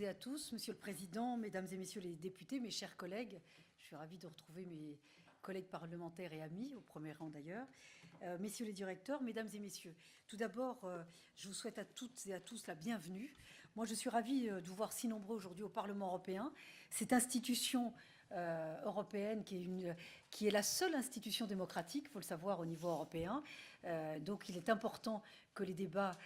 et à tous, Monsieur le Président, Mesdames et Messieurs les députés, mes chers collègues. Je suis ravie de retrouver mes collègues parlementaires et amis, au premier rang d'ailleurs. Messieurs les directeurs, Mesdames et Messieurs, tout d'abord, je vous souhaite à toutes et à tous la bienvenue. Moi, je suis ravie de vous voir si nombreux aujourd'hui au Parlement européen. Cette institution européenne qui est la seule institution démocratique, il faut le savoir, au niveau européen. Donc il est important que les débats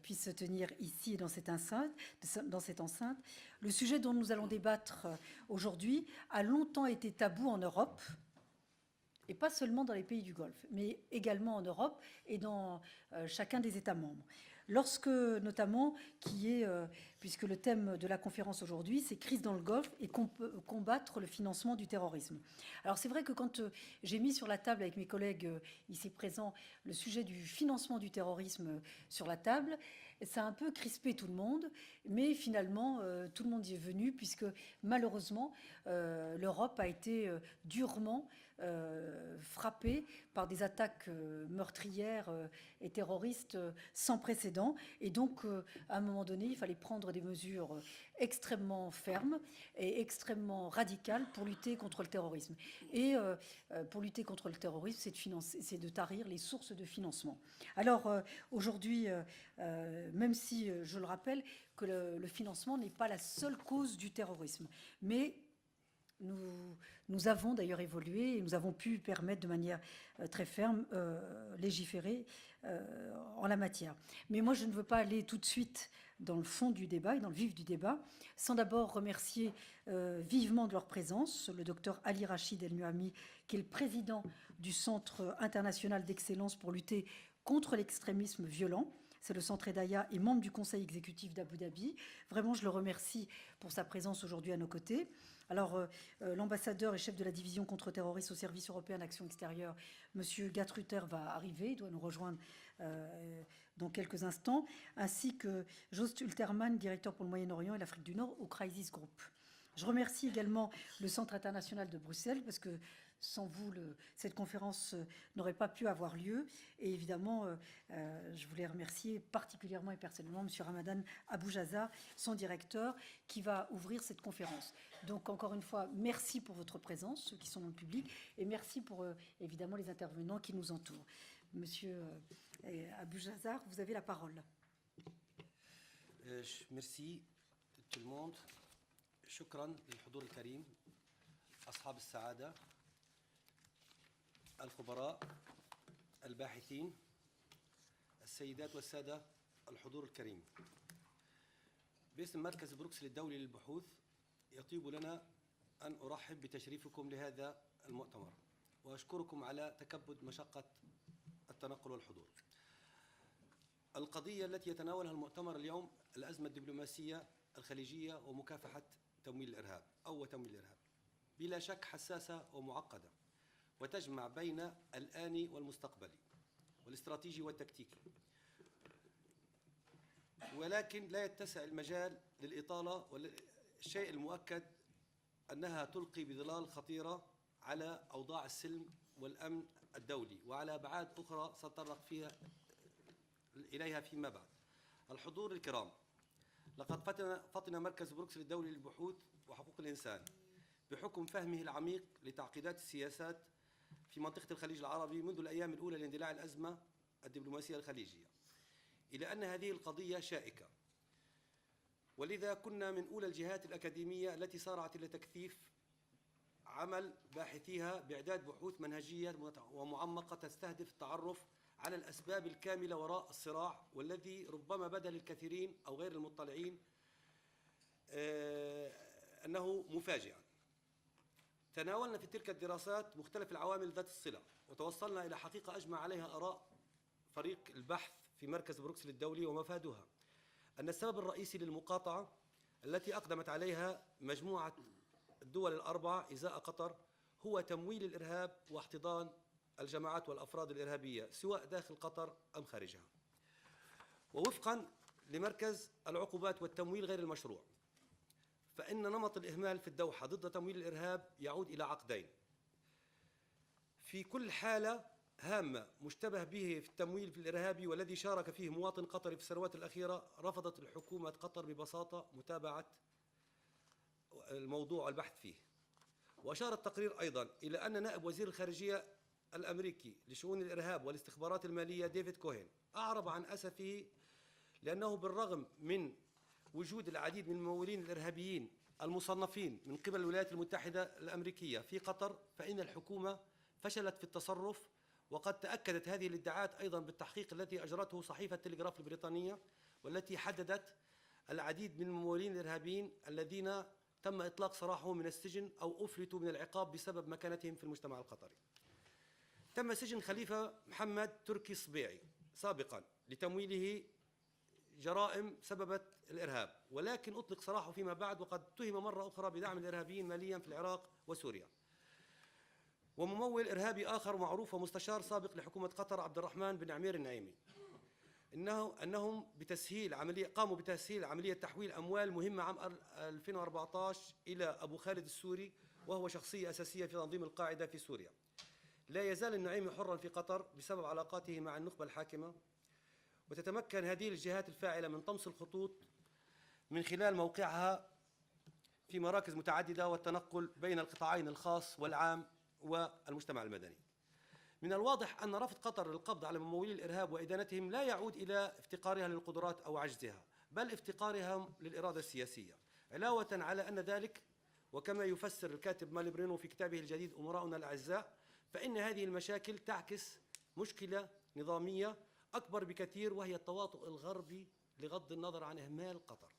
puissent se tenir ici dans cette enceinte. Le sujet dont nous allons débattre aujourd'hui a longtemps été tabou en Europe, et pas seulement dans les pays du Golfe, mais également en Europe et dans chacun des États membres. Lorsque, notamment, puisque le thème de la conférence aujourd'hui, c'est crise dans le Golfe et combattre le financement du terrorisme. Alors c'est vrai que quand j'ai mis sur la table avec mes collègues ici présents le sujet du financement du terrorisme sur la table, ça a un peu crispé tout le monde, mais finalement tout le monde y est venu puisque malheureusement l'Europe a été durement frappée par des attaques meurtrières et terroristes sans précédent. Et donc, à un moment donné, il fallait prendre des mesures extrêmement fermes et extrêmement radicales pour lutter contre le terrorisme. Et pour lutter contre le terrorisme, c'est de tarir les sources de financement. Alors, aujourd'hui, même si, je le rappelle, que le financement n'est pas la seule cause du terrorisme, mais nous avons d'ailleurs évolué et nous avons pu permettre de manière très ferme légiférer en la matière. Mais moi, je ne veux pas aller tout de suite dans le fond du débat et dans le vif du débat, sans d'abord remercier vivement de leur présence le docteur Ali Rachid El Nuami, qui est le président du Centre international d'excellence pour lutter contre l'extrémisme violent. C'est le centre Edaya et membre du conseil exécutif d'Abu Dhabi. Vraiment, je le remercie pour sa présence aujourd'hui à nos côtés. Alors, l'ambassadeur et chef de la division contre-terrorisme au service européen d'action extérieure, M. Gatruter, va arriver. Il doit nous rejoindre dans quelques instants, ainsi que Joost Ulterman, directeur pour le Moyen-Orient et l'Afrique du Nord au Crisis Group. Je remercie également le Centre international de Bruxelles, parce que sans vous, cette conférence n'aurait pas pu avoir lieu. Et évidemment, je voulais remercier particulièrement et personnellement M. Ramadan Aboujazar, son directeur, qui va ouvrir cette conférence. Donc, encore une fois, merci pour votre présence, ceux qui sont dans le public, et merci pour, évidemment, les intervenants qui nous entourent. Monsieur Aboujazar, vous avez la parole. Merci tout le monde. شكرا للحضور الكريم أصحاب السعادة الخبراء الباحثين السيدات والسادة الحضور الكريم باسم مركز بروكسل الدولي للبحوث يطيب لنا أن أرحب بتشريفكم لهذا المؤتمر وأشكركم على تكبد مشقة التنقل والحضور. القضية التي يتناولها المؤتمر اليوم الأزمة الدبلوماسية الخليجية ومكافحة تمويل الإرهاب أو تمويل الإرهاب بلا شك حساسة ومعقدة وتجمع بين الآني والمستقبلي والاستراتيجي والتكتيكي، ولكن لا يتسع المجال للإطالة. والشيء المؤكد أنها تلقي بظلال خطيرة على أوضاع السلم والأمن الدولي وعلى أبعاد أخرى سنتطرق إليها فيما بعد. الحضور الكرام، لقد فطن مركز بروكسل الدولي للبحوث وحقوق الإنسان بحكم فهمه العميق لتعقيدات السياسات في منطقة الخليج العربي منذ الأيام الأولى لاندلاع الأزمة الدبلوماسية الخليجية إلى أن هذه القضية شائكة، ولذا كنا من أولى الجهات الأكاديمية التي سارعت إلى تكثيف عمل باحثيها بإعداد بحوث منهجية ومعمقة تستهدف التعرف على الأسباب الكاملة وراء الصراع، والذي ربما بدا للكثيرين أو غير المطلعين أنه مفاجئا. تناولنا في تلك الدراسات مختلف العوامل ذات الصلة وتوصلنا إلى حقيقة أجمع عليها آراء فريق البحث في مركز بروكسل الدولي ومفادها أن السبب الرئيسي للمقاطعة التي أقدمت عليها مجموعة الدول الأربعة إزاء قطر هو تمويل الإرهاب واحتضان الجماعات والأفراد الإرهابية سواء داخل قطر أم خارجها. ووفقا لمركز العقوبات والتمويل غير المشروع، فإن نمط الإهمال في الدوحة ضد تمويل الإرهاب يعود إلى عقدين. في كل حالة هامة مشتبه به في التمويل في الإرهابي والذي شارك فيه مواطن قطري في السنوات الأخيرة، رفضت الحكومة قطر ببساطة متابعة الموضوع والبحث فيه. وأشار التقرير أيضا إلى أن نائب وزير الخارجية الأمريكي لشؤون الإرهاب والاستخبارات المالية ديفيد كوهين أعرب عن أسفه لأنه بالرغم من وجود العديد من الممولين الإرهابيين المصنفين من قبل الولايات المتحدة الأمريكية في قطر، فإن الحكومة فشلت في التصرف. وقد تأكدت هذه الادعاءات أيضا بالتحقيق التي أجرته صحيفة تلغراف البريطانية، والتي حددت العديد من الممولين الإرهابيين الذين تم إطلاق سراحهم من السجن أو أفلتوا من العقاب بسبب مكانتهم في المجتمع القطري. تم سجن خليفة محمد تركي الصبيعي سابقا لتمويله جرائم سببت الإرهاب، ولكن أطلق سراحه فيما بعد، وقد اتهم مرة أخرى بدعم الإرهابيين ماليا في العراق وسوريا. وممول إرهابي آخر معروف ومستشار سابق لحكومة قطر عبد الرحمن بن عمير النعيمي، أنهم قاموا بتسهيل عملية تحويل أموال مهمة عام 2014 إلى أبو خالد السوري، وهو شخصية أساسية في تنظيم القاعدة في سوريا. لا يزال النعيمي حرا في قطر بسبب علاقاته مع النخبة الحاكمة، وتتمكن هذه الجهات الفاعلة من طمس الخطوط من خلال موقعها في مراكز متعددة والتنقل بين القطاعين الخاص والعام والمجتمع المدني. من الواضح أن رفض قطر للقبض على ممولي الإرهاب وإدانتهم لا يعود إلى افتقارها للقدرات أو عجزها، بل افتقارها للإرادة السياسية، علاوة على أن ذلك، وكما يفسر الكاتب مالي برينو في كتابه الجديد أمراؤنا الأعزاء، فإن هذه المشاكل تعكس مشكلة نظامية أكبر بكثير، وهي التواطؤ الغربي لغض النظر عن إهمال قطر.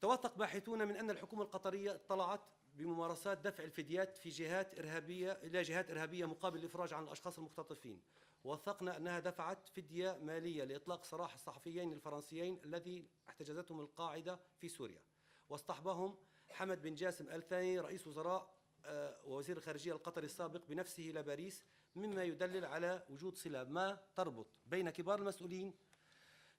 توثق باحثون من أن الحكومة القطرية اطلعت بممارسات دفع الفديات في جهات إرهابية إلى جهات إرهابية مقابل الإفراج عن الأشخاص المختطفين. ووثقنا أنها دفعت فدية مالية لإطلاق سراح الصحفيين الفرنسيين الذي احتجزتهم القاعدة في سوريا، واصطحبهم حمد بن جاسم آل ثاني رئيس وزراء ووزير الخارجية القطري السابق بنفسه إلى باريس، مما يدلل على وجود صلة ما تربط بين كبار المسؤولين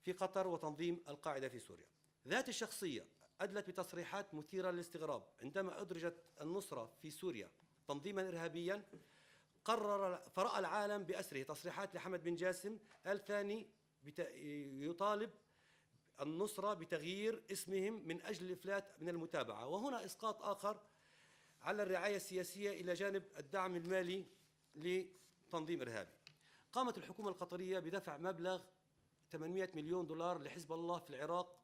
في قطر وتنظيم القاعدة في سوريا. ذات الشخصية أدلت بتصريحات مثيرة للاستغراب عندما أدرجت النصرة في سوريا تنظيما إرهابيا، فرأى العالم بأسره تصريحات لحمد بن جاسم آل ثاني يطالب النصرة بتغيير اسمهم من أجل الإفلات من المتابعة. وهنا إسقاط آخر على الرعاية السياسية إلى جانب الدعم المالي لتنظيم إرهابي. قامت الحكومة القطرية بدفع مبلغ 800 مليون دولار لحزب الله في العراق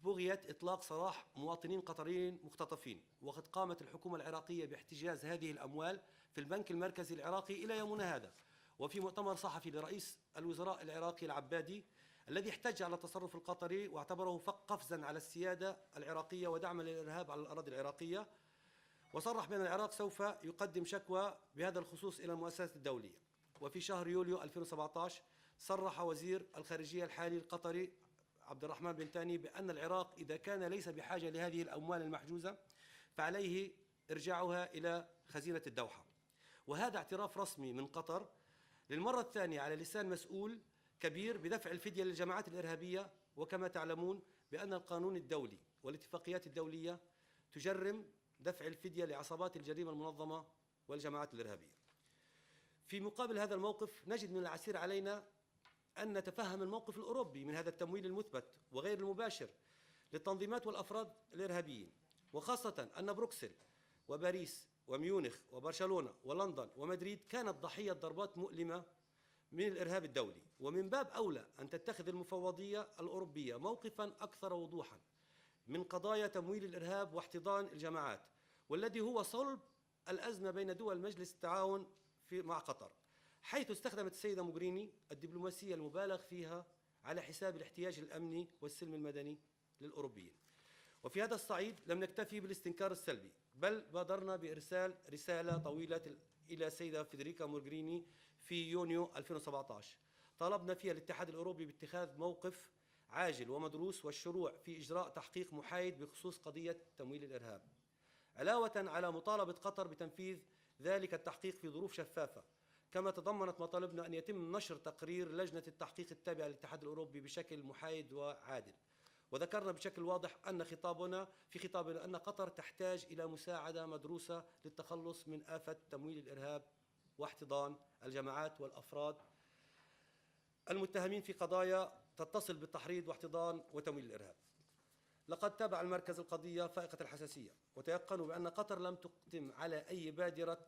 بغية إطلاق سراح مواطنين قطريين مختطفين، وقد قامت الحكومة العراقية باحتجاز هذه الأموال في البنك المركزي العراقي إلى يومنا هذا. وفي مؤتمر صحفي لرئيس الوزراء العراقي العبادي الذي احتج على التصرف القطري واعتبره قفزا على السيادة العراقية ودعما للإرهاب على الأراضي العراقية، وصرح بأن العراق سوف يقدم شكوى بهذا الخصوص إلى المؤسسات الدولية. وفي شهر يوليو 2017 صرح وزير الخارجية الحالي القطري عبد الرحمن بن ثاني بأن العراق إذا كان ليس بحاجة لهذه الأموال المحجوزة فعليه إرجاعها إلى خزينة الدوحة. وهذا اعتراف رسمي من قطر للمرة الثانية على لسان مسؤول كبير بدفع الفدية للجماعات الإرهابية. وكما تعلمون بأن القانون الدولي والاتفاقيات الدولية تجرم دفع الفدية لعصابات الجريمة المنظمة والجماعات الإرهابية. في مقابل هذا الموقف نجد من العسير علينا أن نتفهم الموقف الأوروبي من هذا التمويل المثبت وغير المباشر للتنظيمات والأفراد الإرهابيين، وخاصة أن بروكسل وباريس وميونخ وبرشلونة ولندن ومدريد كانت ضحية ضربات مؤلمة من الإرهاب الدولي. ومن باب أولى أن تتخذ المفوضية الأوروبية موقفا أكثر وضوحا من قضايا تمويل الإرهاب واحتضان الجماعات، والذي هو صلب الأزمة بين دول مجلس التعاون مع قطر، حيث استخدمت السيدة موغريني الدبلوماسية المبالغ فيها على حساب الاحتياج الأمني والسلم المدني للأوروبيين. وفي هذا الصعيد لم نكتفي بالاستنكار السلبي، بل بادرنا بإرسال رسالة طويلة إلى السيدة فيدريكا موغريني في يونيو 2017 طالبنا فيها الاتحاد الأوروبي باتخاذ موقف عاجل ومدروس والشروع في إجراء تحقيق محايد بخصوص قضية تمويل الإرهاب، علاوة على مطالبة قطر بتنفيذ ذلك التحقيق في ظروف شفافة. كما تضمنت مطالبنا أن يتم نشر تقرير لجنة التحقيق التابعة للاتحاد الأوروبي بشكل محايد وعادل. وذكرنا بشكل واضح أن خطابنا أن قطر تحتاج إلى مساعدة مدروسة للتخلص من آفة تمويل الإرهاب واحتضان الجماعات والأفراد المتهمين في قضايا تتصل بالتحريض واحتضان وتمويل الإرهاب. لقد تابع المركز القضية فائقة الحساسية، وتيقنوا بأن قطر لم تقدم على أي بادرة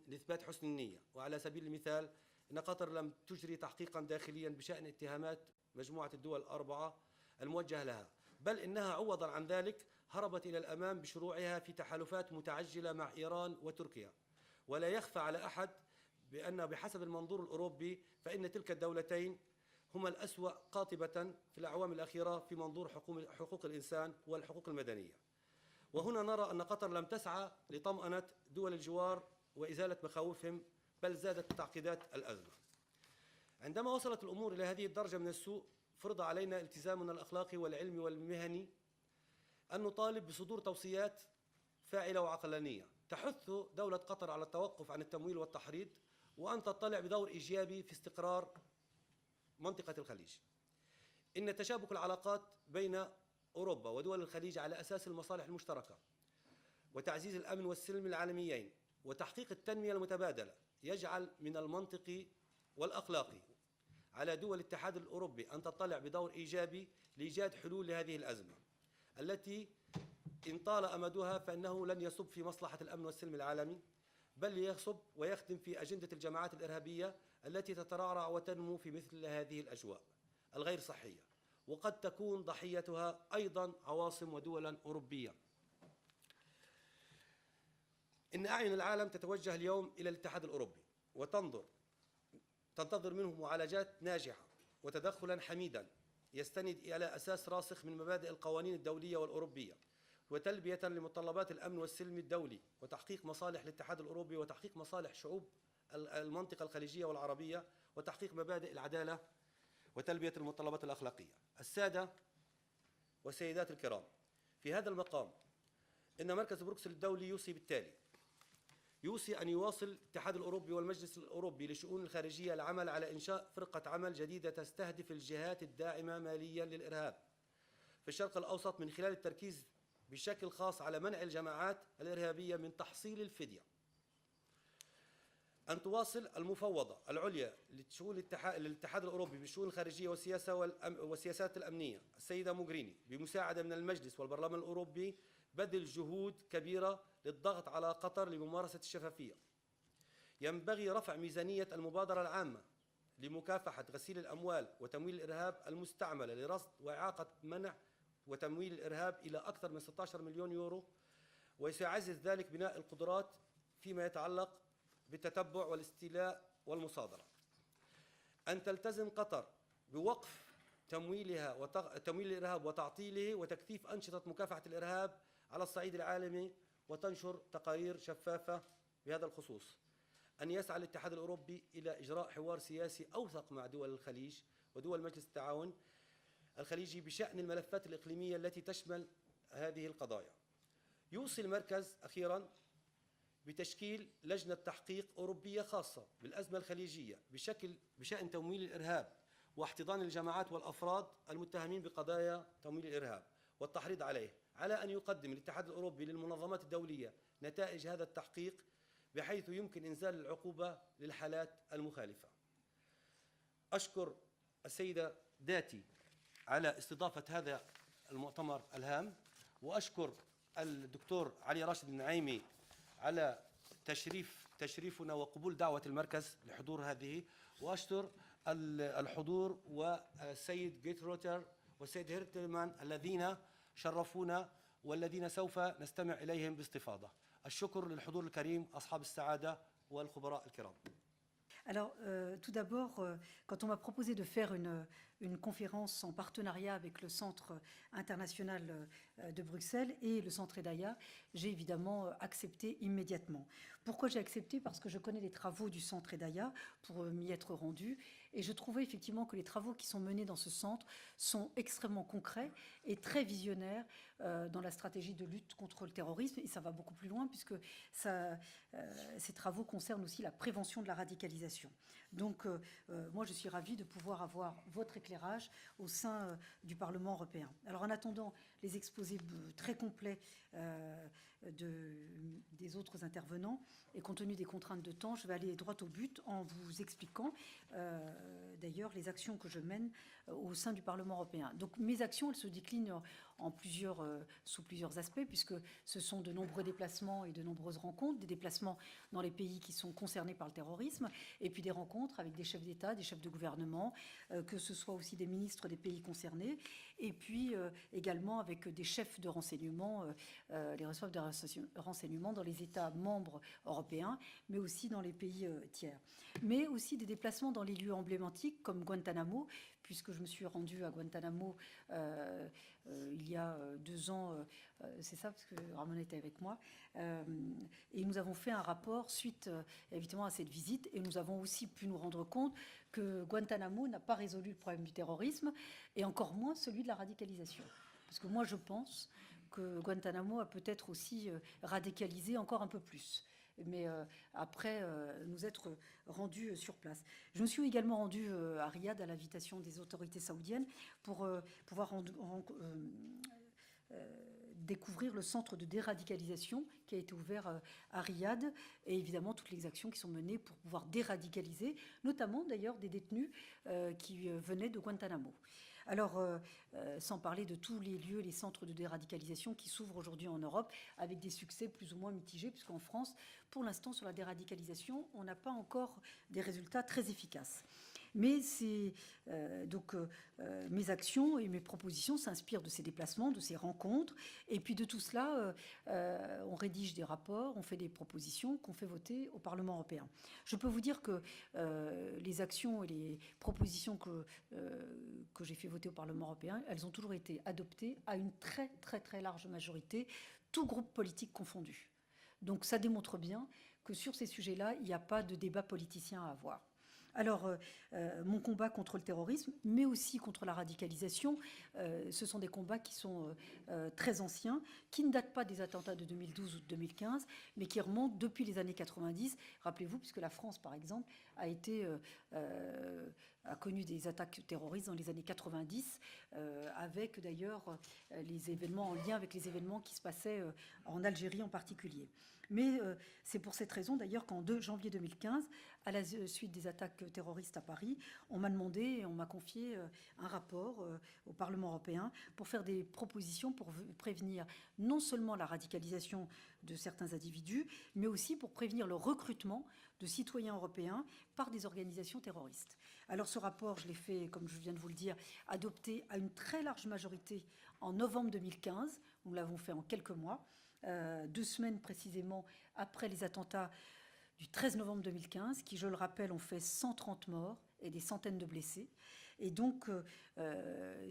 لإثبات حسن النية. وعلى سبيل المثال أن قطر لم تجري تحقيقا داخليا بشأن اتهامات مجموعة الدول الأربعة الموجهة لها، بل إنها عوضا عن ذلك هربت إلى الأمام بشروعها في تحالفات متعجلة مع إيران وتركيا. ولا يخفى على أحد بأن بحسب المنظور الأوروبي فإن تلك الدولتين هما الأسوأ قاطبة في الأعوام الأخيرة في منظور حقوق الإنسان والحقوق المدنية. وهنا نرى أن قطر لم تسعى لطمأنة دول الجوار وإزالة مخاوفهم، بل زادت تعقيدات الأزمة. عندما وصلت الأمور إلى هذه الدرجة من السوء، فرض علينا التزامنا الأخلاقي والعلمي والمهني أن نطالب بصدور توصيات فاعلة وعقلانية تحث دولة قطر على التوقف عن التمويل والتحريض، وأن تطلع بدور إيجابي في استقرار منطقة الخليج. إن تشابك العلاقات بين أوروبا ودول الخليج على أساس المصالح المشتركة وتعزيز الأمن والسلم العالميين وتحقيق التنمية المتبادلة يجعل من المنطقي والأخلاقي على دول الاتحاد الأوروبي أن تطلع بدور إيجابي لإيجاد حلول لهذه الأزمة التي إن طال أمدها فإنه لن يصب في مصلحة الأمن والسلم العالمي، بل يصب ويخدم في أجندة الجماعات الإرهابية التي تترعرع وتنمو في مثل هذه الأجواء الغير صحية، وقد تكون ضحيتها أيضا عواصم ودولا أوروبية. إن أعين العالم تتوجه اليوم إلى الاتحاد الأوروبي تنتظر منه معالجات ناجحة وتدخلا حميدا يستند إلى أساس راسخ من مبادئ القوانين الدولية والأوروبية، وتلبية لمتطلبات الأمن والسلم الدولي، وتحقيق مصالح الاتحاد الأوروبي وتحقيق مصالح شعوب المنطقة الخليجية والعربية، وتحقيق مبادئ العدالة وتلبية المتطلبات الأخلاقية. السادة والسيدات الكرام، في هذا المقام إن مركز بروكسل الدولي يوصي بالتالي: يوصي أن يواصل الاتحاد الأوروبي والمجلس الأوروبي للشؤون الخارجية العمل على إنشاء فرقة عمل جديدة تستهدف الجهات الداعمة ماليا للإرهاب في الشرق الأوسط، من خلال التركيز بشكل خاص على منع الجماعات الإرهابية من تحصيل الفدية. أن تواصل المفوضة العليا لشؤون الاتحاد الأوروبي بالشؤون الخارجية والسياسات الأمنية السيدة موغريني بمساعدة من المجلس والبرلمان الأوروبي بذل جهود كبيرة للضغط على قطر لممارسة الشفافية. ينبغي رفع ميزانية المبادرة العامة لمكافحة غسيل الأموال وتمويل الإرهاب المستعملة لرصد وإعاقة منع وتمويل الإرهاب إلى أكثر من 16 مليون يورو، وسيعزز ذلك بناء القدرات فيما يتعلق بالتتبع والاستيلاء والمصادرة. أن تلتزم قطر بوقف تمويل الإرهاب وتعطيله وتكثيف أنشطة مكافحة الإرهاب على الصعيد العالمي، وتنشر تقارير شفافة بهذا الخصوص. أن يسعى الاتحاد الأوروبي إلى إجراء حوار سياسي أوثق مع دول الخليج ودول مجلس التعاون الخليجي بشأن الملفات الإقليمية التي تشمل هذه القضايا. يوصي المركز أخيراً بتشكيل لجنة تحقيق أوروبية خاصة بالأزمة الخليجية بشأن تمويل الإرهاب واحتضان الجماعات والأفراد المتهمين بقضايا تمويل الإرهاب والتحريض عليه، على أن يقدم الاتحاد الأوروبي للمنظمات الدولية نتائج هذا التحقيق بحيث يمكن إنزال العقوبة للحالات المخالفة. أشكر السيدة داتي على استضافة هذا المؤتمر الهام، وأشكر الدكتور علي راشد النعيمي على تشريفنا وقبول دعوة المركز لحضور هذه، وأشكر الحضور والسيد جيتروتر والسيد هيرتلمان الذين شرفونا والذين سوف نستمع إليهم باستفاضة. الشكر للحضور الكريم أصحاب السعادة والخبراء الكرام. Alors, tout d'abord, quand on m'a proposé de faire une conférence en partenariat avec le Centre international de Bruxelles et le Centre EDAIA, j'ai évidemment accepté immédiatement. Pourquoi j'ai accepté? Parce que je connais les travaux du Centre EDAIA pour m'y être rendue, et je trouvais effectivement que les travaux qui sont menés dans ce centre sont extrêmement concrets et très visionnaires dans la stratégie de lutte contre le terrorisme, et ça va beaucoup plus loin puisque ces travaux concernent aussi la prévention de la radicalisation. Donc, moi, je suis ravie de pouvoir avoir votre éclairage au sein du Parlement européen. Alors, en attendant les exposés très complets des autres intervenants, et compte tenu des contraintes de temps, je vais aller droit au but en vous expliquant d'ailleurs les actions que je mène au sein du Parlement européen. Donc mes actions, elles se déclinent sous plusieurs aspects, puisque ce sont de nombreux déplacements et de nombreuses rencontres, des déplacements dans les pays qui sont concernés par le terrorisme, et puis des rencontres avec des chefs d'État, des chefs de gouvernement, que ce soit aussi des ministres des pays concernés, et puis également avec des chefs de renseignement, les responsables de renseignement dans les États membres européens, mais aussi dans les pays tiers. Mais aussi des déplacements dans les lieux emblématiques comme Guantanamo, puisque je me suis rendue à Guantanamo il y a 2 ans, c'est ça, parce que Ramon était avec moi, et nous avons fait un rapport suite évidemment à cette visite, et nous avons aussi pu nous rendre compte que Guantanamo n'a pas résolu le problème du terrorisme, et encore moins celui de la radicalisation. Parce que moi, je pense que Guantanamo a peut-être aussi radicalisé encore un peu plus. Mais après nous être rendus sur place. Je me suis également rendue à Riyad à l'invitation des autorités saoudiennes pour pouvoir découvrir le centre de déradicalisation qui a été ouvert à Riyad, et évidemment toutes les actions qui sont menées pour pouvoir déradicaliser, notamment d'ailleurs des détenus qui venaient de Guantanamo. Alors, sans parler de tous les lieux, les centres de déradicalisation qui s'ouvrent aujourd'hui en Europe, avec des succès plus ou moins mitigés, puisqu'en France, pour l'instant, sur la déradicalisation, on n'a pas encore des résultats très efficaces. Mais mes actions et mes propositions s'inspirent de ces déplacements, de ces rencontres. Et puis de tout cela, on rédige des rapports, on fait des propositions qu'on fait voter au Parlement européen. Je peux vous dire que les actions et les propositions que j'ai fait voter au Parlement européen, elles ont toujours été adoptées à une très très très large majorité, tout groupe politique confondu. Donc ça démontre bien que sur ces sujets-là, il n'y a pas de débat politicien à avoir. Alors, mon combat contre le terrorisme, mais aussi contre la radicalisation, ce sont des combats qui sont très anciens, qui ne datent pas des attentats de 2012 ou de 2015, mais qui remontent depuis les années 90. Rappelez-vous, puisque la France, par exemple, a connu des attaques terroristes dans les années 90, avec d'ailleurs les événements en lien avec les événements qui se passaient en Algérie en particulier. Mais c'est pour cette raison d'ailleurs qu'en janvier 2015, à la suite des attaques terroristes à Paris, on m'a demandé et on m'a confié un rapport au Parlement européen pour faire des propositions pour prévenir non seulement la radicalisation de certains individus, mais aussi pour prévenir le recrutement de citoyens européens par des organisations terroristes. Alors ce rapport, je l'ai fait, comme je viens de vous le dire, adopté à une très large majorité en novembre 2015. Nous l'avons fait en quelques mois. 2 semaines précisément après les attentats du 13 novembre 2015, qui, je le rappelle, ont fait 130 morts et des centaines de blessés. Et donc,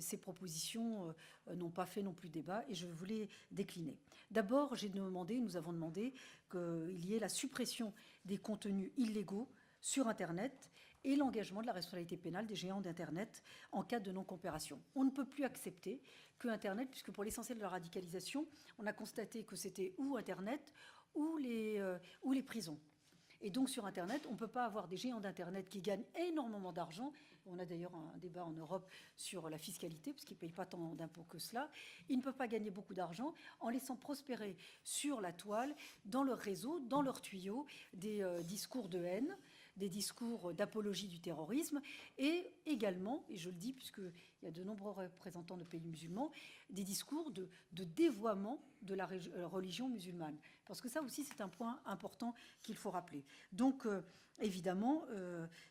ces propositions n'ont pas fait non plus débat, et je voulais décliner. D'abord, nous avons demandé qu'il y ait la suppression des contenus illégaux sur Internet et l'engagement de la responsabilité pénale des géants d'Internet en cas de non-coopération. On ne peut plus accepter que Internet, puisque pour l'essentiel de la radicalisation, on a constaté que c'était ou Internet ou les prisons. Et donc sur Internet, on ne peut pas avoir des géants d'Internet qui gagnent énormément d'argent. On a d'ailleurs un débat en Europe sur la fiscalité, parce qu'ils ne payent pas tant d'impôts que cela. Ils ne peuvent pas gagner beaucoup d'argent en laissant prospérer sur la toile, dans leur réseau, dans leurs tuyaux, des discours de haine, des discours d'apologie du terrorisme, et également, et je le dis puisqu'il y a de nombreux représentants de pays musulmans, des discours de dévoiement de la religion musulmane. Parce que ça aussi, c'est un point important qu'il faut rappeler. Donc, évidemment,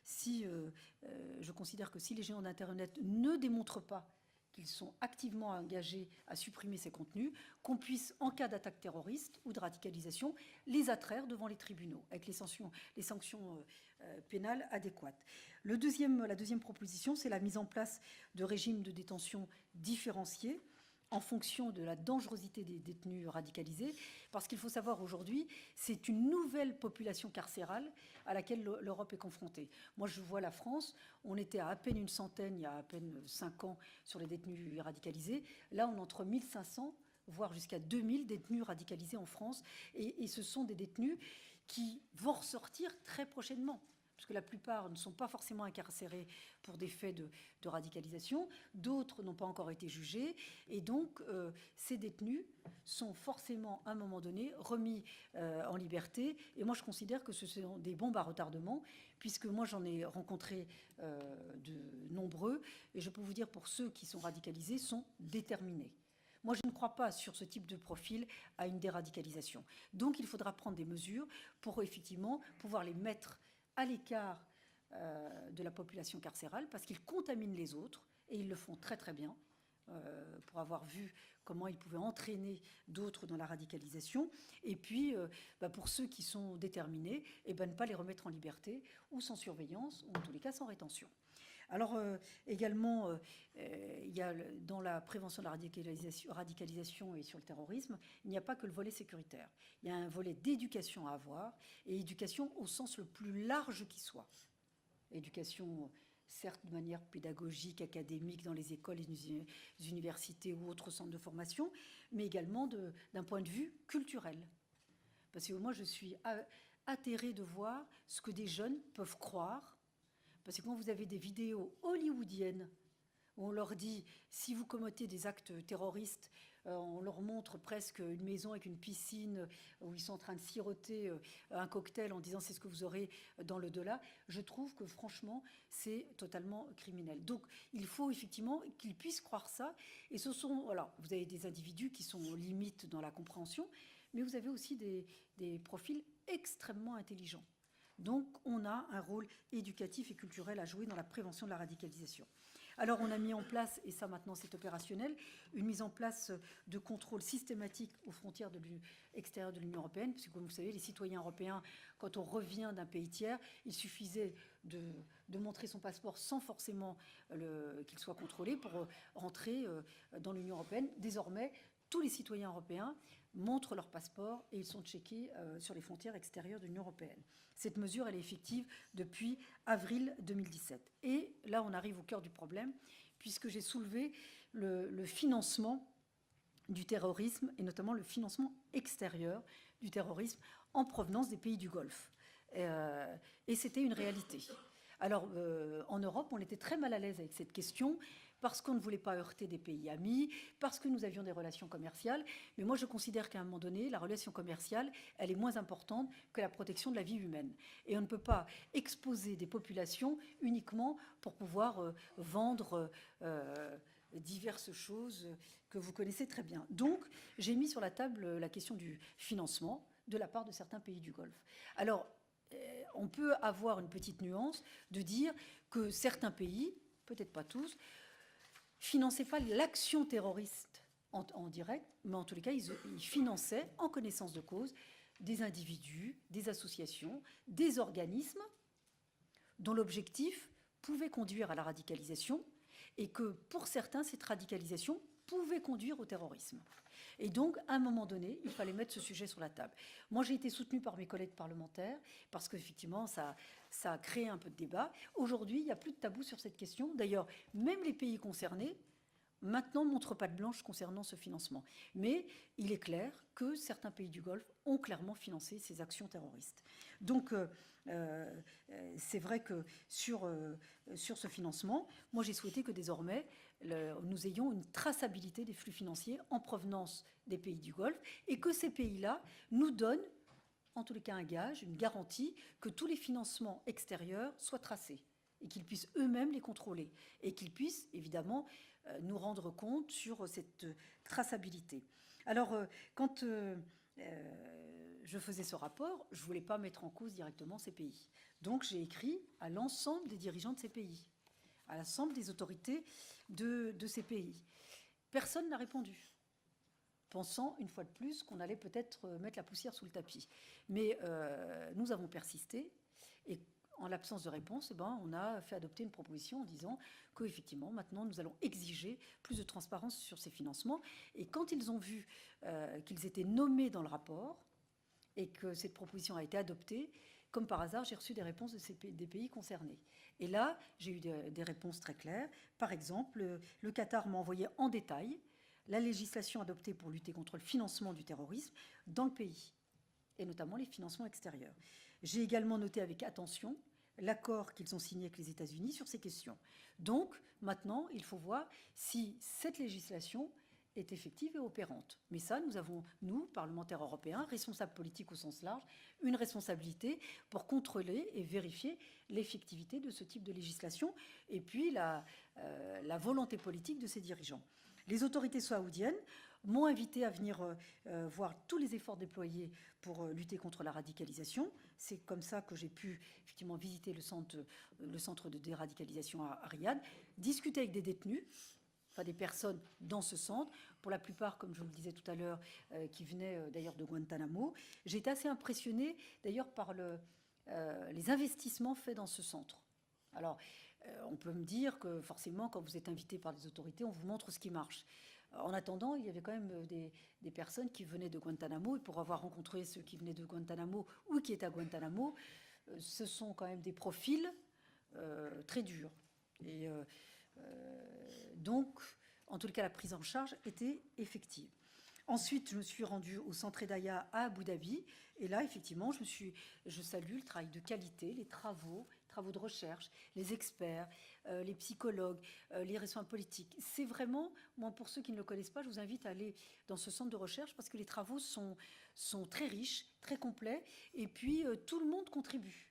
je considère que si les géants d'Internet ne démontrent pas qu'ils sont activement engagés à supprimer ces contenus, qu'on puisse, en cas d'attaque terroriste ou de radicalisation, les attraire devant les tribunaux, avec les sanctions pénales adéquates. La deuxième proposition, c'est la mise en place de régimes de détention différenciés en fonction de la dangerosité des détenus radicalisés, parce qu'il faut savoir aujourd'hui, c'est une nouvelle population carcérale à laquelle l'Europe est confrontée. Moi, je vois la France, on était à peine une centaine, il y a à peine 5 ans, sur les détenus radicalisés. Là, on est entre 1500, voire jusqu'à 2000 détenus radicalisés en France, et ce sont des détenus qui vont ressortir très prochainement. parce que la plupart ne sont pas forcément incarcérés pour des faits de radicalisation, d'autres n'ont pas encore été jugés, et donc ces détenus sont forcément, à un moment donné, remis en liberté, et moi je considère que ce sont des bombes à retardement, puisque moi j'en ai rencontré de nombreux, et je peux vous dire, pour ceux qui sont radicalisés, sont déterminés. Moi, je ne crois pas sur ce type de profil à une déradicalisation. Donc, il faudra prendre des mesures pour effectivement pouvoir les mettre à l'écart de la population carcérale parce qu'ils contaminent les autres et ils le font très très bien pour avoir vu comment ils pouvaient entraîner d'autres dans la radicalisation. Et puis, pour ceux qui sont déterminés, ne pas les remettre en liberté ou sans surveillance ou en tous les cas sans rétention. Alors également, il y a dans la prévention de la radicalisation et sur le terrorisme, il n'y a pas que le volet sécuritaire. Il y a un volet d'éducation à avoir, et éducation au sens le plus large qui soit. Éducation, certes de manière pédagogique, académique, dans les écoles, les universités ou autres centres de formation, mais également d'un point de vue culturel. Parce que moi, je suis atterrée de voir ce que des jeunes peuvent croire. Parce que quand vous avez des vidéos hollywoodiennes où on leur dit, si vous commettez des actes terroristes, on leur montre presque une maison avec une piscine où ils sont en train de siroter un cocktail en disant c'est ce que vous aurez dans l'au-delà, je trouve que franchement, c'est totalement criminel. Donc il faut effectivement qu'ils puissent croire ça. Et ce sont, voilà, vous avez des individus qui sont limites dans la compréhension, mais vous avez aussi des profils extrêmement intelligents. Donc, on a un rôle éducatif et culturel à jouer dans la prévention de la radicalisation. Alors, on a mis en place, et ça maintenant c'est opérationnel, une mise en place de contrôle systématique aux frontières extérieures de l'Union européenne, puisque comme vous savez, les citoyens européens, quand on revient d'un pays tiers, il suffisait de montrer son passeport sans forcément qu'il soit contrôlé pour rentrer dans l'Union européenne. Désormais, tous les citoyens européens montrent leur passeport et ils sont checkés sur les frontières extérieures de l'Union européenne. Cette mesure, elle est effective depuis avril 2017. Et là, on arrive au cœur du problème, puisque j'ai soulevé le financement du terrorisme, et notamment le financement extérieur du terrorisme en provenance des pays du Golfe. Et c'était une réalité. Alors, en Europe, on était très mal à l'aise avec cette question, parce qu'on ne voulait pas heurter des pays amis, parce que nous avions des relations commerciales. Mais moi, je considère qu'à un moment donné, la relation commerciale, elle est moins importante que la protection de la vie humaine. Et on ne peut pas exposer des populations uniquement pour pouvoir vendre diverses choses que vous connaissez très bien. Donc, j'ai mis sur la table la question du financement de la part de certains pays du Golfe. Alors, on peut avoir une petite nuance de dire que certains pays, peut-être pas tous, finançaient pas l'action terroriste en direct, mais en tous les cas, ils finançaient, en connaissance de cause, des individus, des associations, des organismes dont l'objectif pouvait conduire à la radicalisation et que, pour certains, cette radicalisation pouvait conduire au terrorisme. Et donc, à un moment donné, il fallait mettre ce sujet sur la table. Moi, j'ai été soutenue par mes collègues parlementaires parce qu'effectivement, ça a créé un peu de débat. Aujourd'hui, il n'y a plus de tabou sur cette question. D'ailleurs, même les pays concernés, maintenant, ne montrent pas de blanche concernant ce financement. Mais il est clair que certains pays du Golfe ont clairement financé ces actions terroristes. Donc, c'est vrai que sur ce financement, moi, j'ai souhaité que désormais, nous ayons une traçabilité des flux financiers en provenance des pays du Golfe et que ces pays-là nous donnent, en tous les cas, un gage, une garantie que tous les financements extérieurs soient tracés et qu'ils puissent eux-mêmes les contrôler et qu'ils puissent, évidemment, nous rendre compte sur cette traçabilité. Alors, quand je faisais ce rapport, je ne voulais pas mettre en cause directement ces pays. Donc, j'ai écrit à l'ensemble des dirigeants de ces pays, à l'ensemble des autorités de ces pays. Personne n'a répondu, pensant, une fois de plus, qu'on allait peut-être mettre la poussière sous le tapis. Mais nous avons persisté, et en l'absence de réponse, on a fait adopter une proposition en disant qu'effectivement, maintenant, nous allons exiger plus de transparence sur ces financements. Et quand ils ont vu qu'ils étaient nommés dans le rapport et que cette proposition a été adoptée, comme par hasard, j'ai reçu des réponses des pays concernés. Et là, j'ai eu des réponses très claires. Par exemple, le Qatar m'a envoyé en détail la législation adoptée pour lutter contre le financement du terrorisme dans le pays, et notamment les financements extérieurs. J'ai également noté avec attention l'accord qu'ils ont signé avec les États-Unis sur ces questions. Donc, maintenant, il faut voir si cette législation est effective et opérante. Mais ça, nous avons, nous, parlementaires européens, responsables politiques au sens large, une responsabilité pour contrôler et vérifier l'effectivité de ce type de législation et puis la volonté politique de ses dirigeants. Les autorités saoudiennes m'ont invité à venir voir tous les efforts déployés pour lutter contre la radicalisation. C'est comme ça que j'ai pu effectivement visiter le centre de déradicalisation à Riyad, discuter avec des détenus, enfin des personnes dans ce centre, pour la plupart, comme je vous le disais tout à l'heure, qui venaient d'ailleurs de Guantanamo. J'ai été assez impressionnée d'ailleurs par les investissements faits dans ce centre. Alors, on peut me dire que forcément, quand vous êtes invité par les autorités, on vous montre ce qui marche. En attendant, il y avait quand même des personnes qui venaient de Guantanamo, et pour avoir rencontré ceux qui venaient de Guantanamo ou qui étaient à Guantanamo, ce sont quand même des profils très durs. Et donc, en tout cas, la prise en charge était effective. Ensuite, je me suis rendue au centre Edaya à Abu Dhabi. Et là, effectivement, je salue le travail de qualité, les travaux de recherche, les experts, les psychologues, les responsables politiques. C'est vraiment, moi, pour ceux qui ne le connaissent pas, je vous invite à aller dans ce centre de recherche parce que les travaux sont très riches, très complets. Et puis, tout le monde contribue.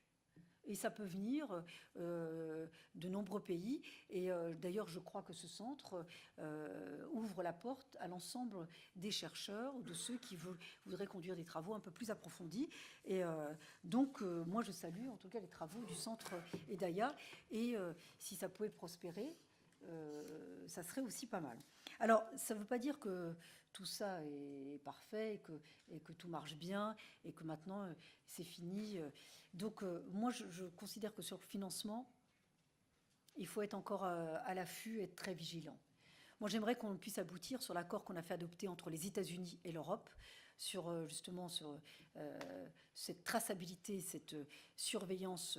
Et ça peut venir de nombreux pays. Et d'ailleurs, je crois que ce centre ouvre la porte à l'ensemble des chercheurs ou de ceux qui voudraient conduire des travaux un peu plus approfondis. Et donc, moi, je salue en tout cas les travaux du centre Edaya. Et si ça pouvait prospérer, ça serait aussi pas mal. Alors, ça ne veut pas dire que tout ça est parfait et que tout marche bien et que maintenant c'est fini. Donc moi je considère que sur le financement, il faut être encore à l'affût et être très vigilant. Moi j'aimerais qu'on puisse aboutir sur l'accord qu'on a fait adopter entre les États-Unis et l'Europe sur justement sur cette traçabilité, cette surveillance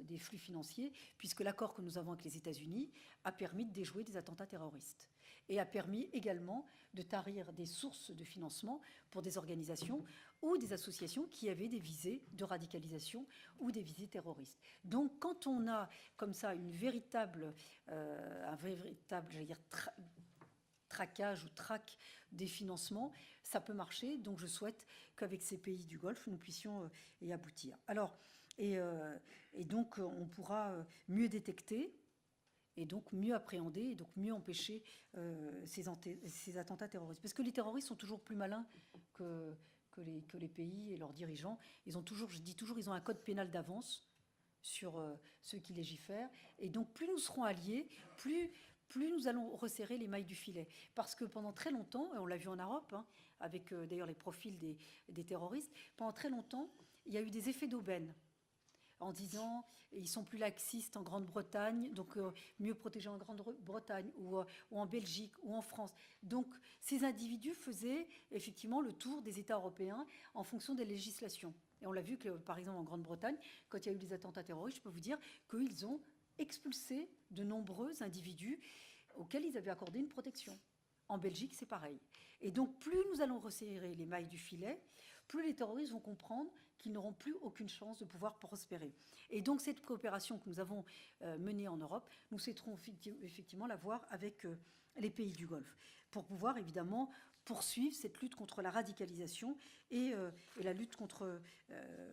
des flux financiers, puisque l'accord que nous avons avec les États-Unis a permis de déjouer des attentats terroristes et a permis également de tarir des sources de financement pour des organisations ou des associations qui avaient des visées de radicalisation ou des visées terroristes. Donc quand on a comme ça un véritable j'allais dire, traquage ou traque des financements, ça peut marcher. Donc je souhaite qu'avec ces pays du Golfe, nous puissions y aboutir. Alors, et donc on pourra mieux détecter et donc mieux appréhender et donc mieux empêcher ces attentats terroristes. Parce que les terroristes sont toujours plus malins que les pays et leurs dirigeants. Ils ont toujours, je dis toujours, ils ont un code pénal d'avance sur ceux qui légifèrent. Et donc plus nous serons alliés, plus nous allons resserrer les mailles du filet. Parce que pendant très longtemps, et on l'a vu en Europe, hein, avec d'ailleurs les profils des terroristes, pendant très longtemps, il y a eu des effets d'aubaine en disant ils sont plus laxistes en Grande-Bretagne, donc mieux protégés en Grande-Bretagne ou en Belgique ou en France. Donc ces individus faisaient effectivement le tour des États européens en fonction des législations. Et on l'a vu que par exemple en Grande-Bretagne, quand il y a eu des attentats terroristes, je peux vous dire qu'ils ont expulsé de nombreux individus auxquels ils avaient accordé une protection. En Belgique, c'est pareil. Et donc plus nous allons resserrer les mailles du filet, plus les terroristes vont comprendre qu'ils n'auront plus aucune chance de pouvoir prospérer. Et donc cette coopération que nous avons menée en Europe, nous souhaiterons effectivement la voir avec les pays du Golfe, pour pouvoir évidemment poursuivre cette lutte contre la radicalisation et la lutte contre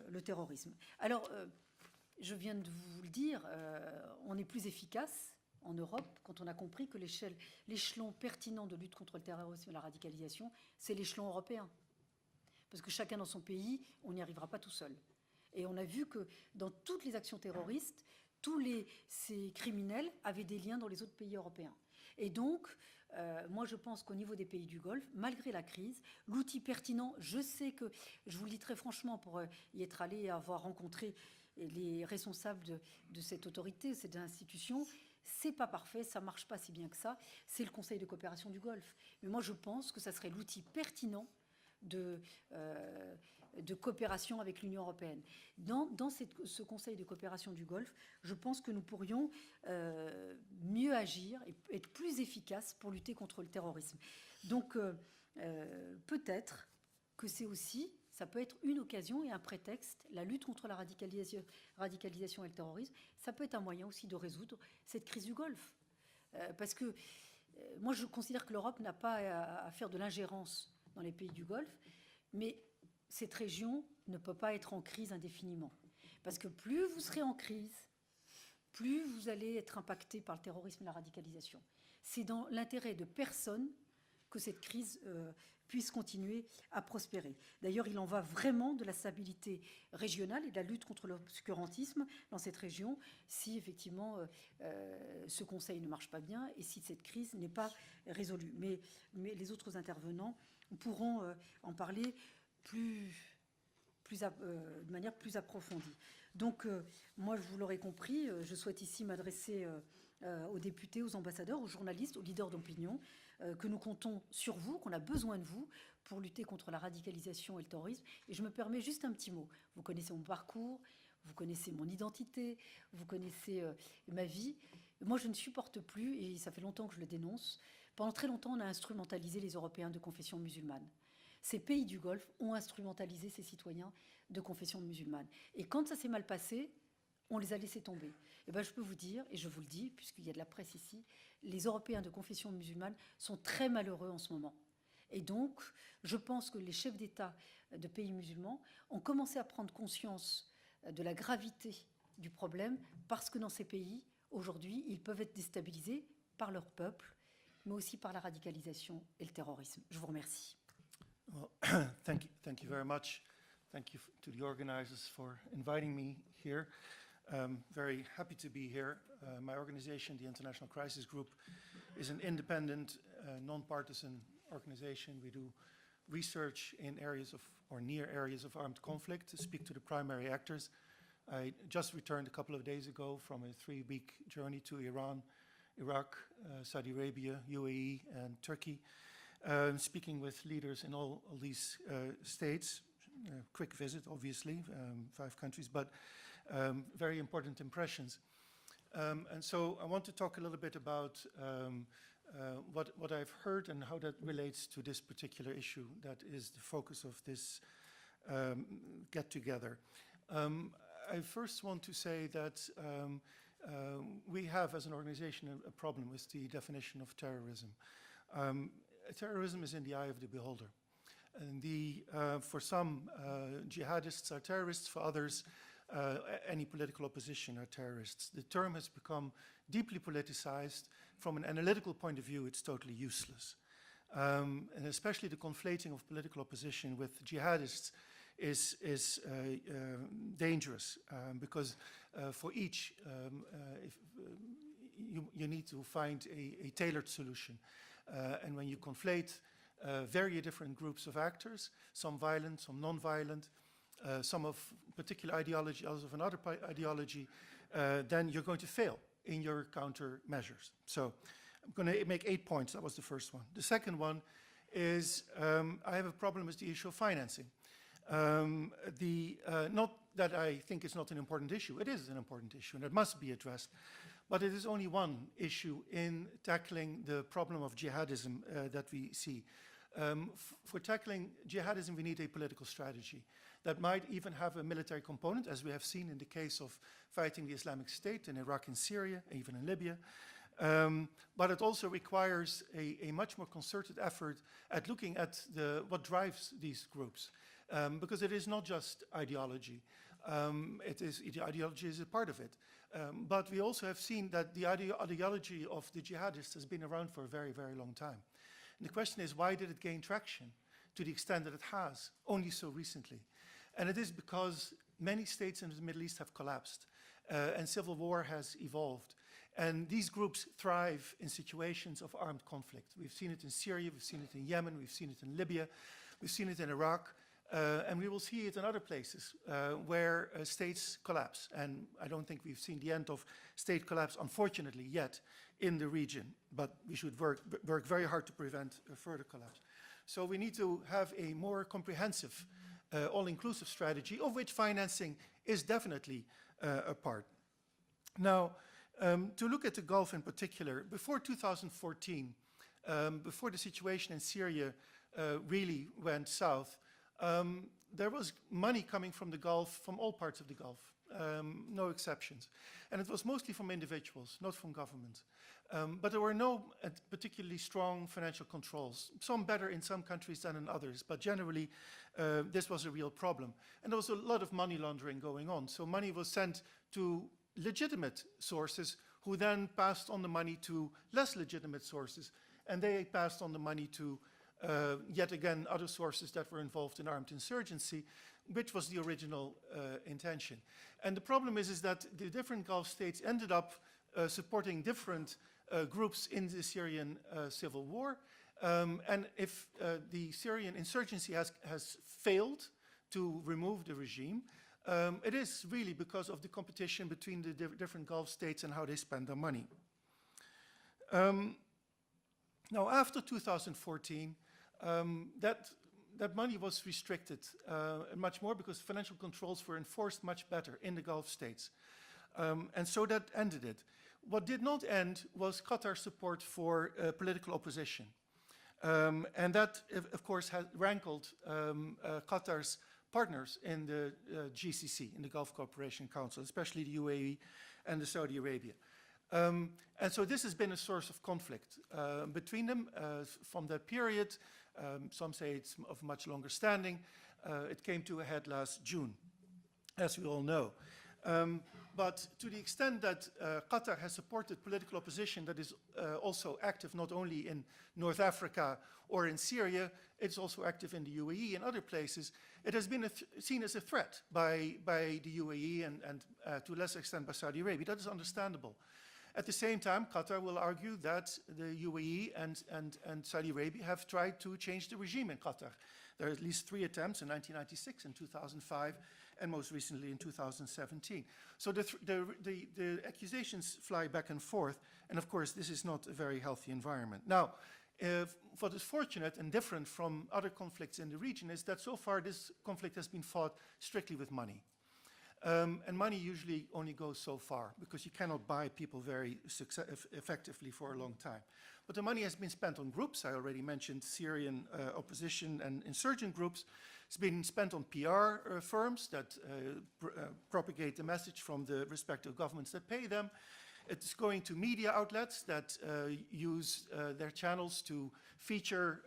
le terrorisme. Alors, je viens de vous le dire, on est plus efficace en Europe quand on a compris que l'échelon pertinent de lutte contre le terrorisme et la radicalisation, c'est l'échelon européen. Parce que chacun dans son pays, on n'y arrivera pas tout seul. Et on a vu que dans toutes les actions terroristes, ces criminels avaient des liens dans les autres pays européens. Et donc, moi je pense qu'au niveau des pays du Golfe, malgré la crise, l'outil pertinent, je sais que, je vous le dis très franchement, pour y être allé et avoir rencontré les responsables de cette autorité, cette institution, c'est pas parfait, ça marche pas si bien que ça, c'est le Conseil de coopération du Golfe. Mais moi je pense que ça serait l'outil pertinent de coopération avec l'Union européenne. Dans ce Conseil de coopération du Golfe, je pense que nous pourrions mieux agir et être plus efficaces pour lutter contre le terrorisme. Donc peut-être que c'est aussi ça peut être une occasion et un prétexte. La lutte contre la radicalisation et le terrorisme, ça peut être un moyen aussi de résoudre cette crise du Golfe. Parce que moi, je considère que l'Europe n'a pas à faire de l'ingérence dans les pays du Golfe, mais cette région ne peut pas être en crise indéfiniment. Parce que plus vous serez en crise, plus vous allez être impacté par le terrorisme et la radicalisation. C'est dans l'intérêt de personne que cette crise puisse continuer à prospérer. D'ailleurs, il en va vraiment de la stabilité régionale et de la lutte contre l'obscurantisme dans cette région si effectivement ce Conseil ne marche pas bien et si cette crise n'est pas résolue. Mais les autres intervenants pourront en parler de manière plus approfondie. Donc, moi, vous l'aurez compris, je souhaite ici m'adresser aux députés, aux ambassadeurs, aux journalistes, aux leaders d'opinion, que nous comptons sur vous, qu'on a besoin de vous pour lutter contre la radicalisation et le terrorisme. Et je me permets juste un petit mot. Vous connaissez mon parcours, vous connaissez mon identité, vous connaissez ma vie. Moi, je ne supporte plus, et ça fait longtemps que je le dénonce, pendant très longtemps, on a instrumentalisé les Européens de confession musulmane. Ces pays du Golfe ont instrumentalisé ces citoyens de confession musulmane. Et quand ça s'est mal passé, on les a laissés tomber. Et ben, je peux vous dire, et je vous le dis, puisqu'il y a de la presse ici, les Européens de confession musulmane sont très malheureux en ce moment. Et donc, je pense que les chefs d'État de pays musulmans ont commencé à prendre conscience de la gravité du problème, parce que dans ces pays, aujourd'hui, ils peuvent être déstabilisés par leur peuple, mais aussi par la radicalisation et le terrorisme. Je vous remercie. Well, thank you very much. Thank you to the organizers for inviting me here. Very happy to be here. My organization, the International Crisis Group, is an independent, non-partisan organization. We do research in areas of, or near areas of armed conflict to speak to the primary actors. I just returned a couple of days ago from a 3-week journey to Iran, Iraq, Saudi Arabia, UAE, and Turkey. Speaking with leaders in all these states. Quick visit, obviously, 5 countries, but very important impressions. And so I want to talk a little bit about what I've heard and how that relates to this particular issue that is the focus of this get-together. I first want to say that we have, as an organization, a problem with the definition of terrorism. Terrorism is in the eye of the beholder. And for some, jihadists are terrorists. For others, any political opposition are terrorists. The term has become deeply politicized. From an analytical point of view, it's totally useless. And especially the conflating of political opposition with jihadists is dangerous because for each, you need to find a tailored solution. And when you conflate very different groups of actors, some violent, some non-violent, some of particular ideology, others of another ideology, then you're going to fail in your countermeasures. So I'm going to make 8 points. That was the first one. The second one is I have a problem with the issue of financing. Not that I think it's not an important issue. It is an important issue, and it must be addressed. But it is only one issue in tackling the problem of jihadism that we see. For tackling jihadism, we need a political strategy that might even have a military component, as we have seen in the case of fighting the Islamic State in Iraq and Syria, even in Libya. But it also requires a much more concerted effort at looking at what drives these groups. Because it is not just ideology. Ideology is a part of it. But we also have seen that the ideology of the jihadists has been around for a very, very long time. And the question is, why did it gain traction to the extent that it has, only so recently? And it is because many states in the Middle East have collapsed, and civil war has evolved. And these groups thrive in situations of armed conflict. We've seen it in Syria, we've seen it in Yemen, we've seen it in Libya, we've seen it in Iraq. And we will see it in other places where states collapse. And I don't think we've seen the end of state collapse, unfortunately, yet in the region. But we should work very hard to prevent a further collapse. So we need to have a more comprehensive, all-inclusive strategy, of which financing is definitely a part. Now, to look at the Gulf in particular, before 2014, before the situation in Syria really went south, there was money coming from the Gulf, from all parts of the Gulf, no exceptions. And it was mostly from individuals, not from government. But there were no particularly strong financial controls, some better in some countries than in others, but generally this was a real problem. And there was a lot of money laundering going on. So money was sent to legitimate sources who then passed on the money to less legitimate sources, and they passed on the money to yet again other sources that were involved in armed insurgency, which was the original intention. And the problem is that the different Gulf states ended up supporting different groups in the Syrian civil war. And if the Syrian insurgency has failed to remove the regime, it is really because of the competition between the different Gulf states and how they spend their money. Now, after 2014, that money was restricted much more because financial controls were enforced much better in the Gulf states. And so that ended it. What did not end was Qatar's support for political opposition. And that, of course, had rankled Qatar's partners in the GCC, in the Gulf Cooperation Council, especially the UAE and the Saudi Arabia. And so this has been a source of conflict between them from that period. Some say it's of much longer standing. It came to a head last June, as we all know. But to the extent that Qatar has supported political opposition that is also active not only in North Africa or in Syria, it's also active in the UAE and other places, it has been seen as a threat by the UAE and to a lesser extent by Saudi Arabia. That is understandable. At the same time, Qatar will argue that the UAE and Saudi Arabia have tried to change the regime in Qatar. There are at least 3 attempts in 1996, in 2005, and most recently in 2017. So the accusations fly back and forth, and of course this is not a very healthy environment. Now, what is fortunate and different from other conflicts in the region is that so far this conflict has been fought strictly with money. And money usually only goes so far because you cannot buy people very effectively for a long time. But the money has been spent on groups. I already mentioned Syrian opposition and insurgent groups. It's been spent on PR firms that propagate the message from the respective governments that pay them. It's going to media outlets that use their channels to feature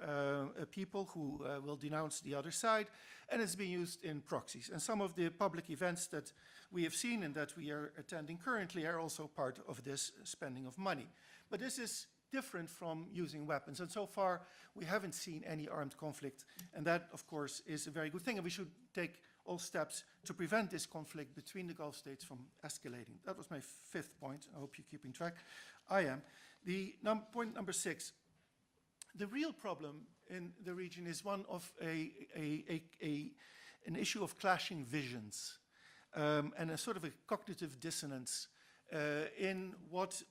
people who will denounce the other side, and it's being used in proxies. And some of the public events that we have seen and that we are attending currently are also part of this spending of money. But this is different from using weapons, and so far we haven't seen any armed conflict, and that, of course, is a very good thing, and we should take all steps to prevent this conflict between the Gulf states from escalating. That was my 5th point. I hope you're keeping track. I am. Point number 6. The real problem in the region is one of an issue of clashing visions and a sort of a cognitive dissonance in what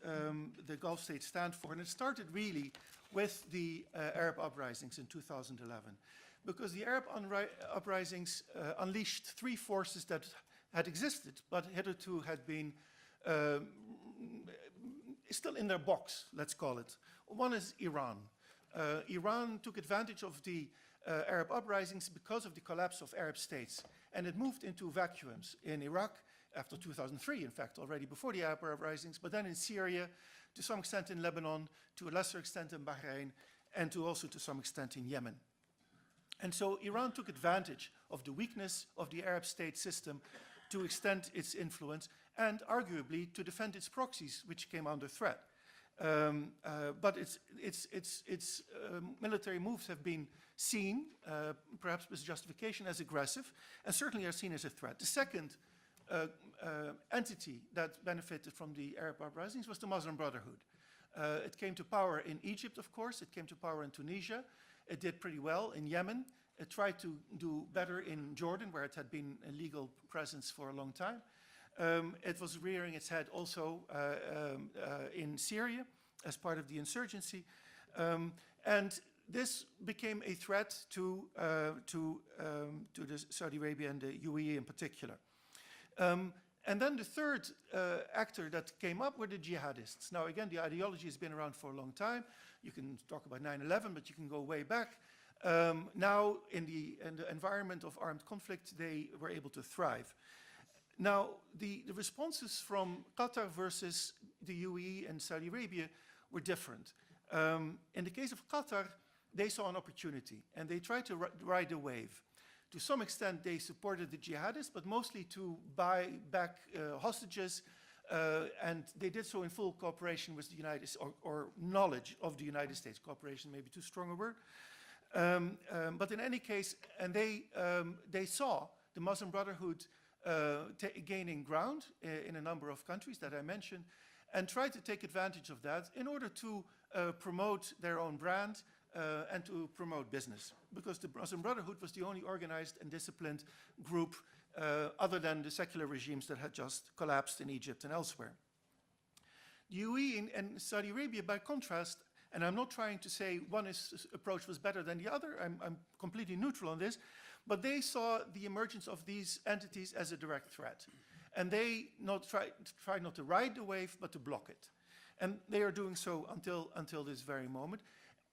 the Gulf states stand for. And it started really with the Arab uprisings in 2011. Because the Arab uprisings unleashed 3 forces that had existed, but hitherto had been still in their box, let's call it. One is Iran. Iran took advantage of the Arab uprisings because of the collapse of Arab states, and it moved into vacuums in Iraq after 2003, in fact, already before the Arab uprisings, but then in Syria, to some extent in Lebanon, to a lesser extent in Bahrain, and also to some extent in Yemen. And so Iran took advantage of the weakness of the Arab state system to extend its influence and arguably to defend its proxies, which came under threat. But its military moves have been seen, perhaps with justification, as aggressive, and certainly are seen as a threat. The second entity that benefited from the Arab uprisings was the Muslim Brotherhood. It came to power in Egypt, of course. It came to power in Tunisia. It did pretty well in Yemen. It tried to do better in Jordan, where it had been a legal presence for a long time. It was rearing its head also in Syria as part of the insurgency. And this became a threat to the Saudi Arabia and the UAE in particular. And then the third actor that came up were the jihadists. Now, again, the ideology has been around for a long time. You can talk about 9/11, but you can go way back. Now, in the environment of armed conflict, they were able to thrive. Now, the responses from Qatar versus the UAE and Saudi Arabia were different. In the case of Qatar, they saw an opportunity, and they tried to ride the wave. To some extent, they supported the jihadists, but mostly to buy back hostages, and they did so in full cooperation with the United States, or knowledge of the United States. Cooperation may be too strong a word. But in any case, and they saw the Muslim Brotherhood gaining ground in a number of countries that I mentioned, and tried to take advantage of that in order to promote their own brand and to promote business. Because the Muslim Brotherhood was the only organized and disciplined group other than the secular regimes that had just collapsed in Egypt and elsewhere. The UAE and Saudi Arabia, by contrast, and I'm not trying to say one approach was better than the other, I'm completely neutral on this, but they saw the emergence of these entities as a direct threat. And they tried not to ride the wave, but to block it. And they are doing so until this very moment.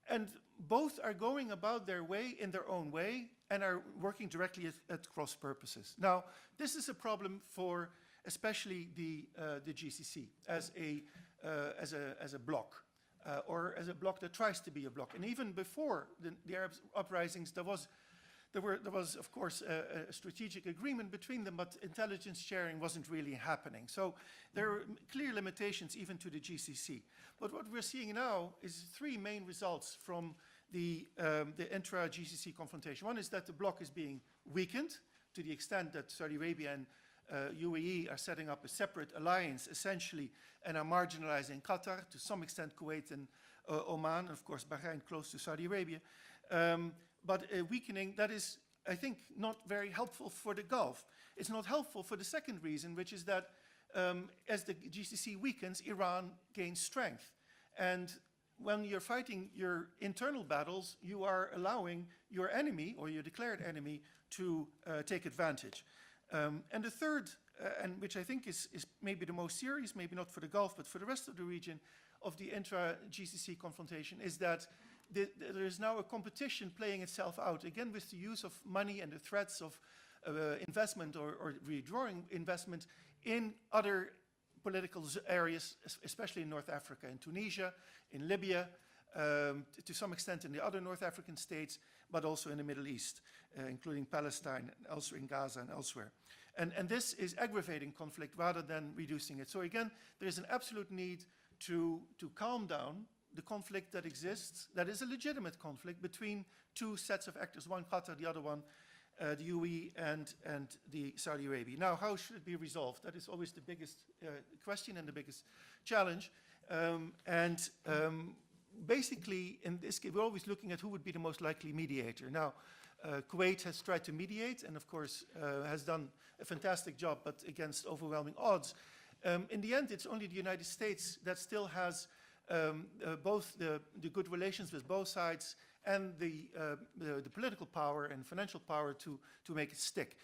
And both are going about their way in their own way and are working directly at cross purposes. Now, this is a problem for especially the GCC as a bloc. Or as a bloc that tries to be a bloc. And even before the Arab uprisings, there was, of course, a strategic agreement between them, but intelligence sharing wasn't really happening. So there are clear limitations even to the GCC. But what we're seeing now is three main results from the intra-GCC confrontation. One is that the bloc is being weakened to the extent that Saudi Arabia and UAE are setting up a separate alliance, essentially, and are marginalizing Qatar, to some extent Kuwait and Oman, of course Bahrain close to Saudi Arabia. But a weakening that is, I think, not very helpful for the Gulf. It's not helpful for the second reason, which is that as the GCC weakens, Iran gains strength. And when you're fighting your internal battles, you are allowing your enemy, or your declared enemy, to take advantage. And the third, and which I think is maybe the most serious, maybe not for the Gulf, but for the rest of the region, of the intra-GCC confrontation, is that there is now a competition playing itself out, again with the use of money and the threats of investment or withdrawing investment in other political areas, especially in North Africa, in Tunisia, in Libya, to some extent in the other North African states, but also in the Middle East, including Palestine, elsewhere in Gaza and elsewhere. And this is aggravating conflict rather than reducing it. So again, there is an absolute need to calm down the conflict that exists, that is a legitimate conflict between two sets of actors, one Qatar, the other one the UAE and the Saudi Arabia. Now, how should it be resolved? That is always the biggest question and the biggest challenge. Basically, in this case, we're always looking at who would be the most likely mediator. Now, Kuwait has tried to mediate and, of course, has done a fantastic job, but against overwhelming odds. In the end, it's only the United States that still has both the good relations with both sides and the political power and financial power to make it stick.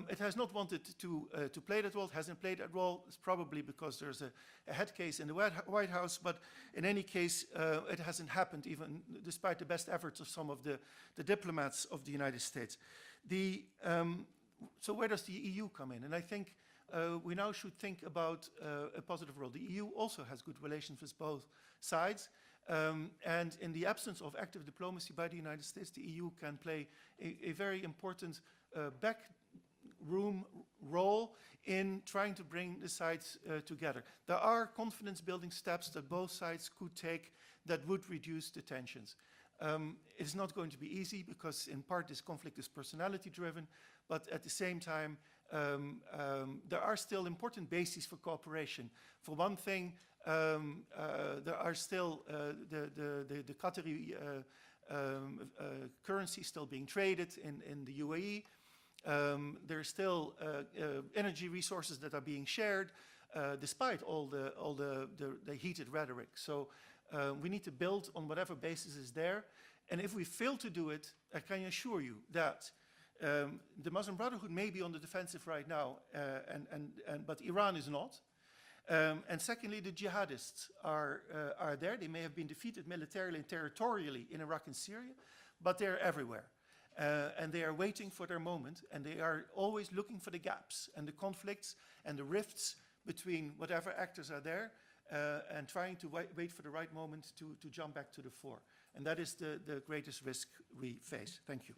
It has not wanted to play that role. It hasn't played that role. It's probably because there's a head case in the White House, but in any case, it hasn't happened, even despite the best efforts of some of the diplomats of the United States. So where does the EU come in? And I think we now should think about a positive role. The EU also has good relations with both sides. And in the absence of active diplomacy by the United States, the EU can play a very important backroom role in trying to bring the sides together. There are confidence-building steps that both sides could take that would reduce the tensions. It's not going to be easy because, in part, this conflict is personality-driven, but at the same time, there are still important bases for cooperation. For one thing, there are still the Qatari currency still being traded in the UAE. There are still energy resources that are being shared, despite all the heated rhetoric. So we need to build on whatever basis is there. And if we fail to do it, I can assure you that the Muslim Brotherhood may be on the defensive right now, but Iran is not. And secondly, the jihadists are there. They may have been defeated militarily and territorially in Iraq and Syria, but they're everywhere. And they are waiting for their moment, and they are always looking for the gaps and the conflicts and the rifts between whatever actors are there, and trying to wait for the right moment to jump back to the fore. And that is the greatest risk we face. Thank you.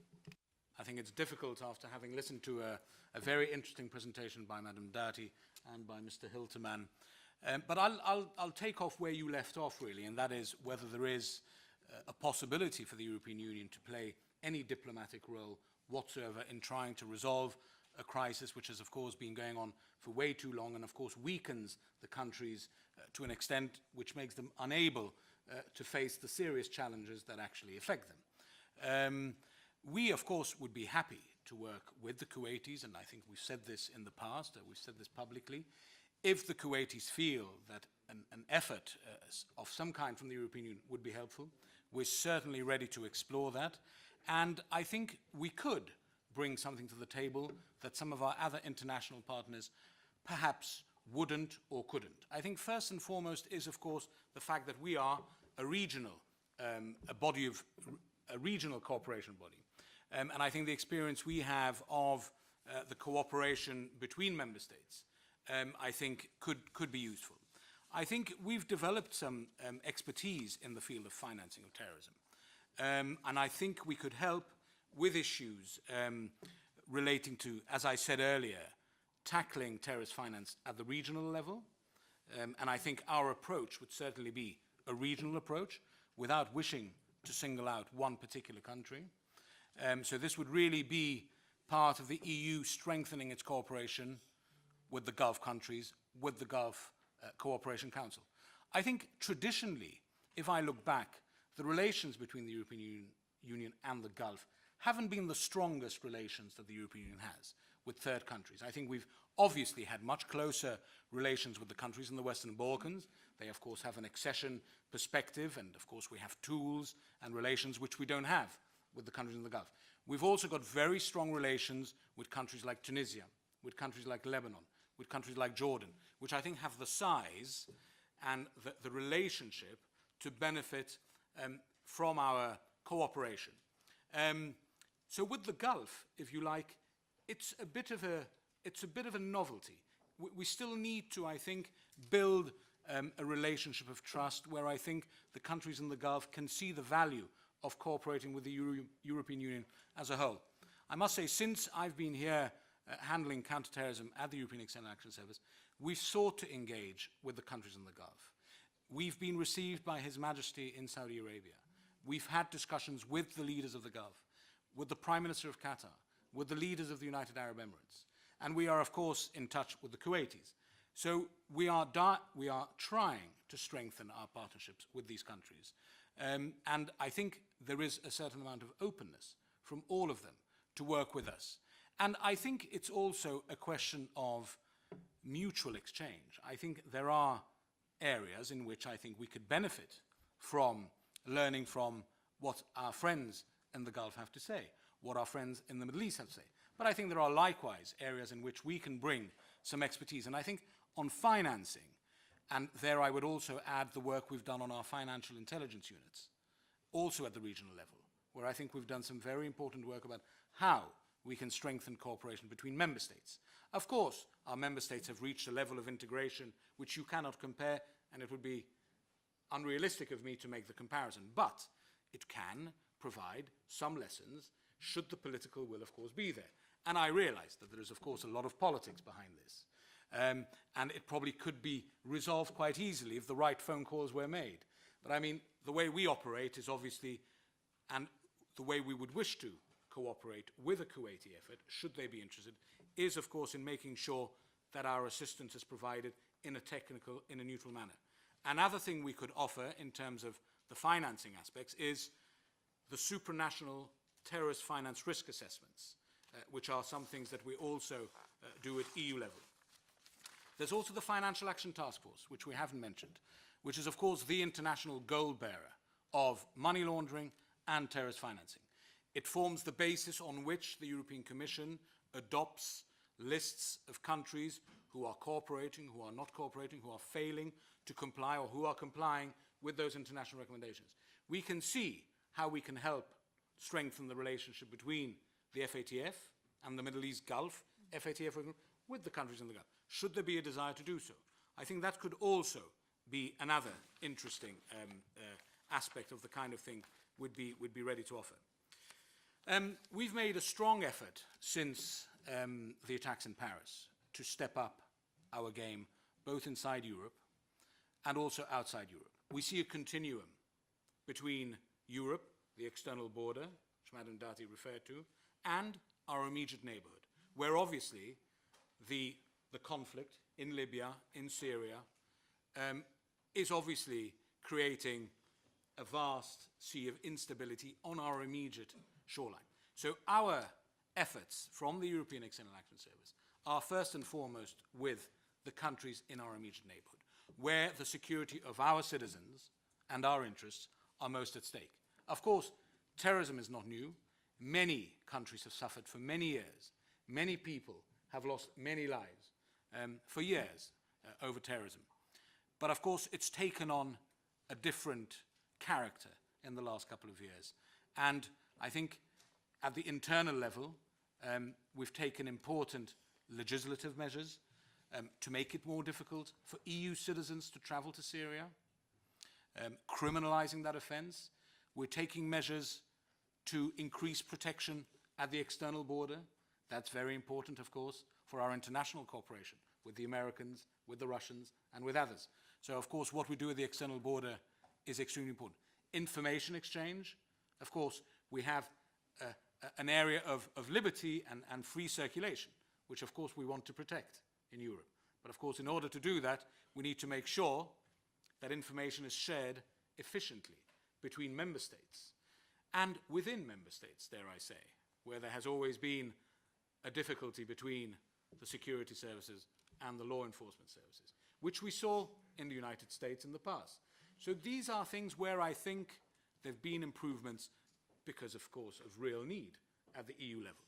I think it's difficult, after having listened to a very interesting presentation by Madam Dati and by Mr. Hilterman. But I'll take off where you left off, really, and that is whether there is a possibility for the European Union to play any diplomatic role whatsoever in trying to resolve a crisis which has, of course, been going on for way too long and, of course, weakens the countries to an extent which makes them unable to face the serious challenges that actually affect them. We, of course, would be happy to work with the Kuwaitis, and I think we've said this in the past, we've said this publicly. If the Kuwaitis feel that an effort of some kind from the European Union would be helpful, we're certainly ready to explore that. And I think we could bring something to the table that some of our other international partners perhaps wouldn't or couldn't. I think first and foremost is, of course, the fact that we are a regional, a regional cooperation body. And I think the experience we have of the cooperation between member states, I think could be useful. I think we've developed some expertise in the field of financing of terrorism. And I think we could help with issues relating to, as I said earlier, tackling terrorist finance at the regional level. And I think our approach would certainly be a regional approach without wishing to single out one particular country. So this would really be part of the EU strengthening its cooperation with the Gulf countries, with the Gulf Cooperation Council. I think traditionally, if I look back, the relations between the European Union and the Gulf haven't been the strongest relations that the European Union has with third countries. I think we've obviously had much closer relations with the countries in the Western Balkans. They, of course, have an accession perspective, and, of course, we have tools and relations which we don't have with the countries in the Gulf. We've also got very strong relations with countries like Tunisia, with countries like Lebanon, with countries like Jordan, which I think have the size and the relationship to benefit from our cooperation. So with the Gulf, if you like, it's a bit of a novelty. We still need to, I think, build a relationship of trust where I think the countries in the Gulf can see the value of cooperating with the European Union as a whole. I must say, since I've been here handling counterterrorism at the European External Action Service, we've sought to engage with the countries in the Gulf. We've been received by His Majesty in Saudi Arabia. We've had discussions with the leaders of the Gulf, with the Prime Minister of Qatar, with the leaders of the United Arab Emirates. And we are, of course, in touch with the Kuwaitis. So we are trying to strengthen our partnerships with these countries. And I think there is a certain amount of openness from all of them to work with us. And I think it's also a question of mutual exchange. I think there are areas in which I think we could benefit from learning from what our friends in the Gulf have to say, what our friends in the Middle East have to say. But I think there are likewise areas in which we can bring some expertise. And I think on financing, and there I would also add the work we've done on our financial intelligence units, also at the regional level, where I think we've done some very important work about how we can strengthen cooperation between member states. Of course, our member states have reached a level of integration which you cannot compare, and it would be unrealistic of me to make the comparison, but it can provide some lessons should the political will, of course, be there. And I realize that there is, of course, a lot of politics behind this. And it probably could be resolved quite easily if the right phone calls were made. But I mean, the way we operate is obviously, and the way we would wish to cooperate with a Kuwaiti effort, should they be interested, is, of course, in making sure that our assistance is provided in a neutral manner. Another thing we could offer in terms of the financing aspects is the supranational terrorist finance risk assessments, which are some things that we also do at EU level. There's also the Financial Action Task Force, which we haven't mentioned, which is, of course, the international goal bearer of money laundering and terrorist financing. It forms the basis on which the European Commission adopts lists of countries who are cooperating, who are not cooperating, who are failing to comply, or who are complying with those international recommendations. We can see how we can help strengthen the relationship between the FATF and the Middle East Gulf, FATF with the countries in the Gulf. Should there be a desire to do so? I think that could also be another interesting aspect of the kind of thing we'd be ready to offer. We've made a strong effort since the attacks in Paris to step up our game, both inside Europe and also outside Europe. We see a continuum between Europe, the external border, which Madam Dati referred to, and our immediate neighborhood, where obviously the conflict in Libya, in Syria, is obviously creating a vast sea of instability on our immediate shoreline. So our efforts from the European External Action Service are first and foremost with the countries in our immediate neighborhood, where the security of our citizens and our interests are most at stake. Of course, terrorism is not new. Many countries have suffered for many years. Many people have lost many lives for years over terrorism. But of course, it's taken on a different character in the last couple of years. And I think at the internal level, we've taken important legislative measures to make it more difficult for EU citizens to travel to Syria, criminalizing that offense. We're taking measures to increase protection at the external border. That's very important, of course, for our international cooperation with the Americans, with the Russians, and with others. So, of course, what we do at the external border is extremely important. Information exchange, of course, we have an area of liberty and free circulation, which, of course, we want to protect in Europe. But, of course, in order to do that, we need to make sure that information is shared efficiently between member states and within member states, dare I say, where there has always been a difficulty between the security services and the law enforcement services, which we saw in the United States in the past. So these are things where I think there have been improvements because, of course, of real need at the EU level.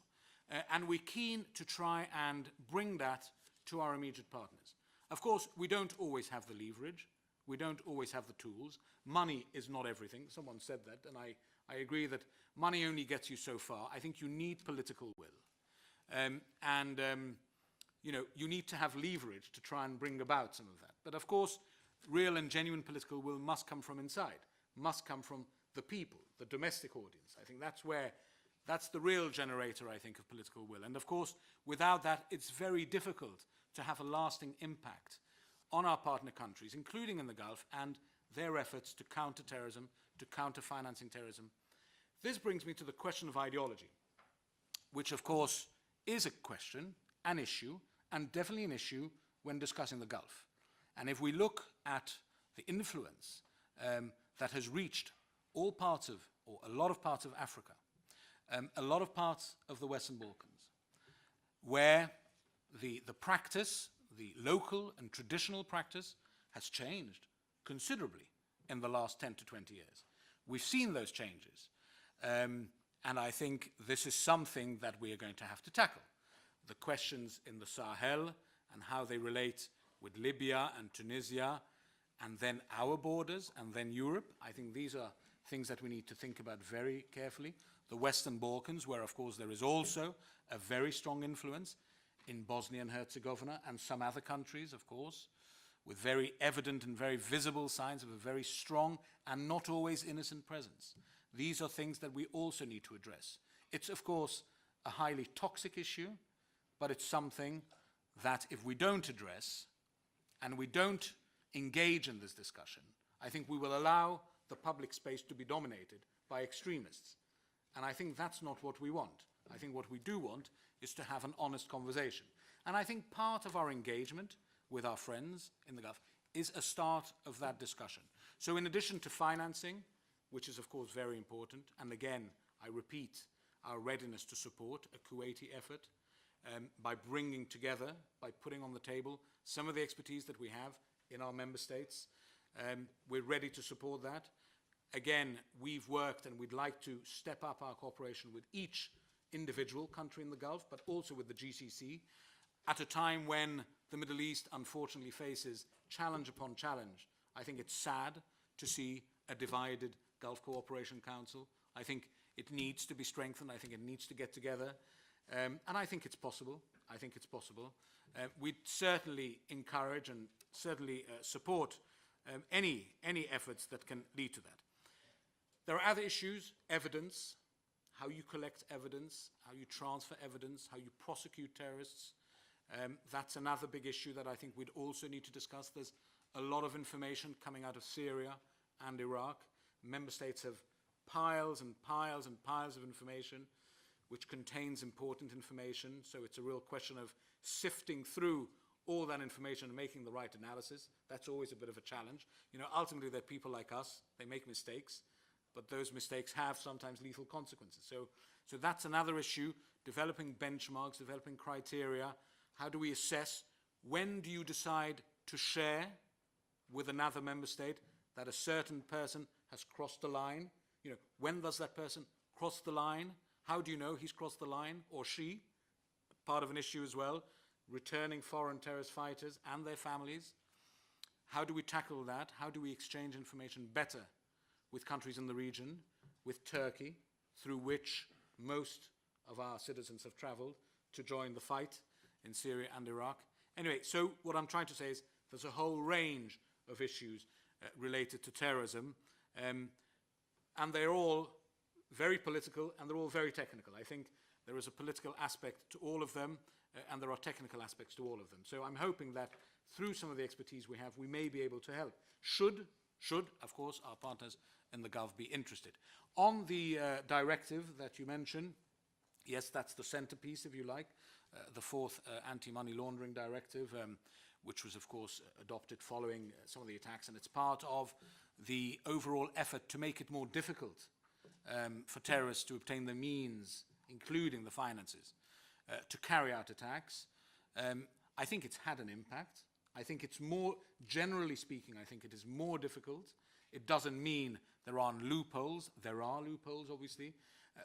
And we're keen to try and bring that to our immediate partners. Of course, we don't always have the leverage. We don't always have the tools. Money is not everything. Someone said that, and I agree that money only gets you so far. I think you need political will. You know, you need to have leverage to try and bring about some of that. But of course, real and genuine political will must come from inside, must come from the people, the domestic audience. I think that's the real generator, I think, of political will. And of course, without that, it's very difficult to have a lasting impact on our partner countries, including in the Gulf, and their efforts to counter terrorism, to counter financing terrorism. This brings me to the question of ideology, which of course is a question, an issue, and definitely an issue when discussing the Gulf. And if we look at the influence that has reached all parts of, or a lot of parts of Africa, a lot of parts of the Western Balkans, where the practice, the local and traditional practice has changed considerably in the last 10 to 20 years. We've seen those changes. And I think this is something that we are going to have to tackle. The questions in the Sahel and how they relate with Libya and Tunisia, and then our borders, and then Europe. I think these are things that we need to think about very carefully. The Western Balkans, where of course there is also a very strong influence in Bosnia and Herzegovina and some other countries, of course, with very evident and very visible signs of a very strong and not always innocent presence. These are things that we also need to address. It's, of course, a highly toxic issue, but it's something that if we don't address and we don't engage in this discussion, I think we will allow the public space to be dominated by extremists. And I think that's not what we want. I think what we do want is to have an honest conversation. And I think part of our engagement with our friends in the Gulf is a start of that discussion. So in addition to financing, which is of course very important, and again, I repeat, our readiness to support a Kuwaiti effort by bringing together, by putting on the table some of the expertise that we have in our member states. We're ready to support that. Again, we've worked and we'd like to step up our cooperation with each individual country in the Gulf, but also with the GCC, at a time when the Middle East unfortunately faces challenge upon challenge. I think it's sad to see a divided Gulf Cooperation Council. I think It needs to be strengthened. I think it needs to get together. And I think it's possible. I think it's possible. We'd certainly encourage and certainly support any efforts that can lead to that. There are other issues, evidence, how you collect evidence, how you transfer evidence, how you prosecute terrorists. That's another big issue that I think we'd also need to discuss. There's a lot of information coming out of Syria and Iraq. Member states have piles and piles and piles of information which contains important information. So it's a real question of sifting through all that information and making the right analysis. That's always a bit of a challenge. You know, ultimately they're people like us. They make mistakes, but those mistakes have sometimes lethal consequences. So that's another issue, developing benchmarks, developing criteria. How do we assess? When do you decide to share with another member state that a certain person has crossed the line? You know, when does that person cross the line? How do you know he's crossed the line, or she? Part of an issue as well, returning foreign terrorist fighters and their families. How do we tackle that? How do we exchange information better with countries in the region, with Turkey, through which most of our citizens have traveled to join the fight in Syria and Iraq? Anyway, so what I'm trying to say is there's a whole range of issues related to terrorism, and they're all very political and they're all very technical. I think there is a political aspect to all of them, and there are technical aspects to all of them. So I'm hoping that through some of the expertise we have, we may be able to help. Should, of course, our partners in the Gulf be interested. On the directive that you mentioned, yes, that's the centerpiece, if you like, the fourth anti-money laundering directive, which was, of course, adopted following some of the attacks, and it's part of the overall effort to make it more difficult for terrorists to obtain the means, including the finances, to carry out attacks. I think it's had an impact. I think it's more, generally speaking, I think it is more difficult. It doesn't mean there aren't loopholes. There are loopholes, obviously.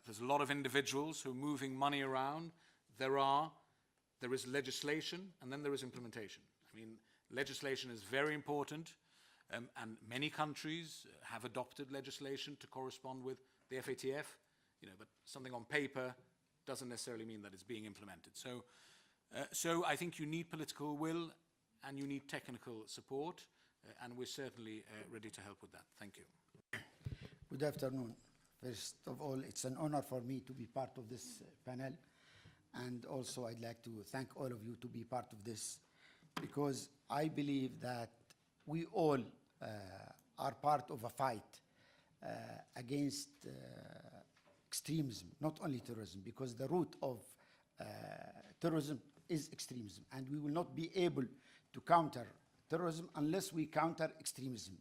There's a lot of individuals who are moving money around. There is legislation, and then there is implementation. I mean, legislation is very important, and many countries have adopted legislation to correspond with the FATF, you know, but something on paper doesn't necessarily mean that it's being implemented. So I think you need political will and you need technical support, and we're certainly ready to help with that. Thank you. Good afternoon. First of all, it's an honor for me to be part of this panel, and also I'd like to thank all of you to be part of this, because I believe that we all are part of a fight against extremism, not only terrorism, because the root of terrorism is extremism, and we will not be able to counter terrorism unless we counter extremism.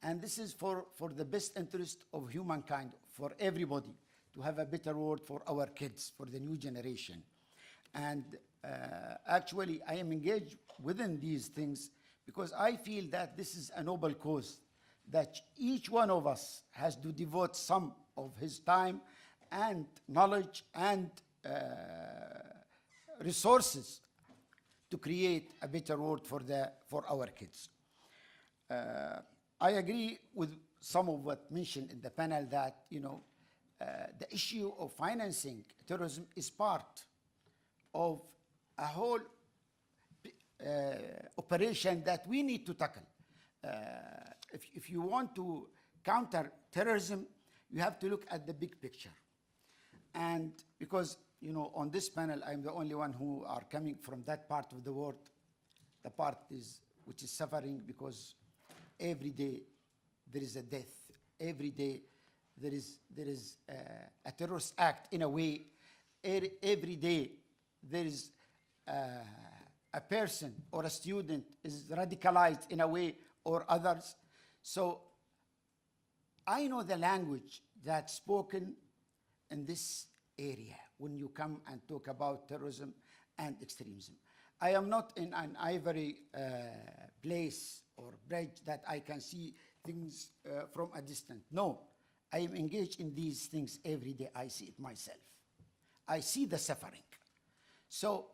And this is for the best interest of humankind, for everybody, to have a better world for our kids, for the new generation. And actually, I am engaged within these things because I feel that this is a noble cause, that each one of us has to devote some of his time and knowledge and resources to create a better world for our kids. I agree with some of what mentioned in the panel that, you know, the issue of financing terrorism is part of a whole operation that we need to tackle. If you want to counter terrorism, you have to look at the big picture. And because, you know, on this panel, I'm the only one who are coming from that part of the world, the part which is suffering, because every day there is a death. Every day there is a terrorist act in a way. Every day there is a person or a student is radicalized in a way or others. So I know the language that's spoken in this area when you come and talk about terrorism and extremism. I am not in an ivory place or bridge that I can see things from a distance. No, I am engaged in these things every day. I see it myself. I see the suffering. So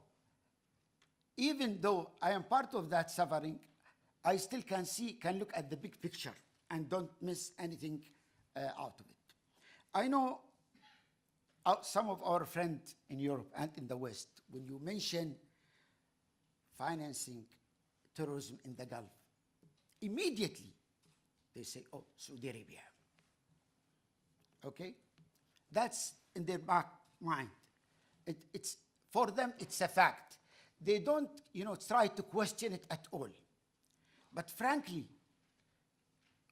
even though I am part of that suffering, I still can look at the big picture and don't miss anything out of it. I know some of our friends in Europe and in the West, when you mention financing terrorism in the Gulf, immediately they say, oh, Saudi Arabia. Okay? That's in their back mind. It's for them, it's a fact. They don't, try to question it at all. But frankly,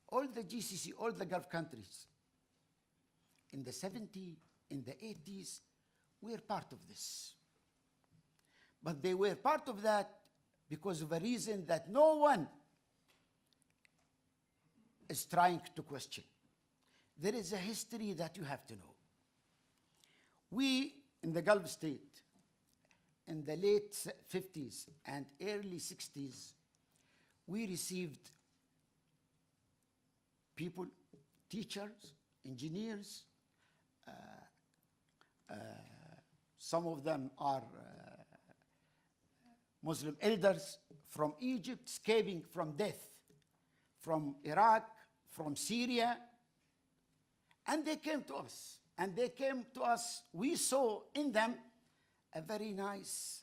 all the GCC, all the Gulf countries, in the 70s, in the 80s, were part of this. But they were part of that because of a reason that no one is trying to question. There is a history that you have to know. We, in the Gulf state, in the late 50s and early 60s, we received people, teachers, engineers, some of them are Muslim elders from Egypt, escaping from death, from Iraq, from Syria, and they came to us. And they came to us, we saw in them a very nice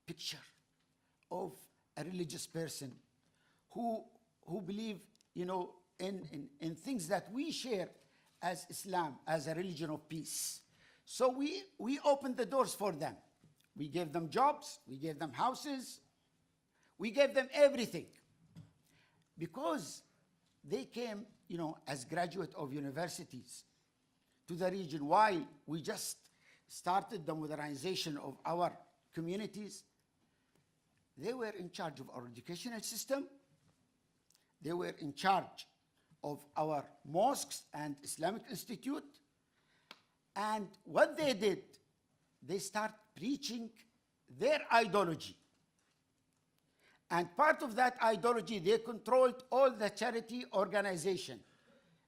picture of a religious person who believe, in things that we share as Islam, as a religion of peace. So we opened the doors for them. We gave them jobs, we gave them houses, we gave them everything. Because they came, as graduate of universities to the region while we just started the modernization of our communities. They were in charge of our educational system. They were in charge of our mosques and Islamic Institute. And what they did, they start preaching their ideology. And part of that ideology, they controlled all the charity organization.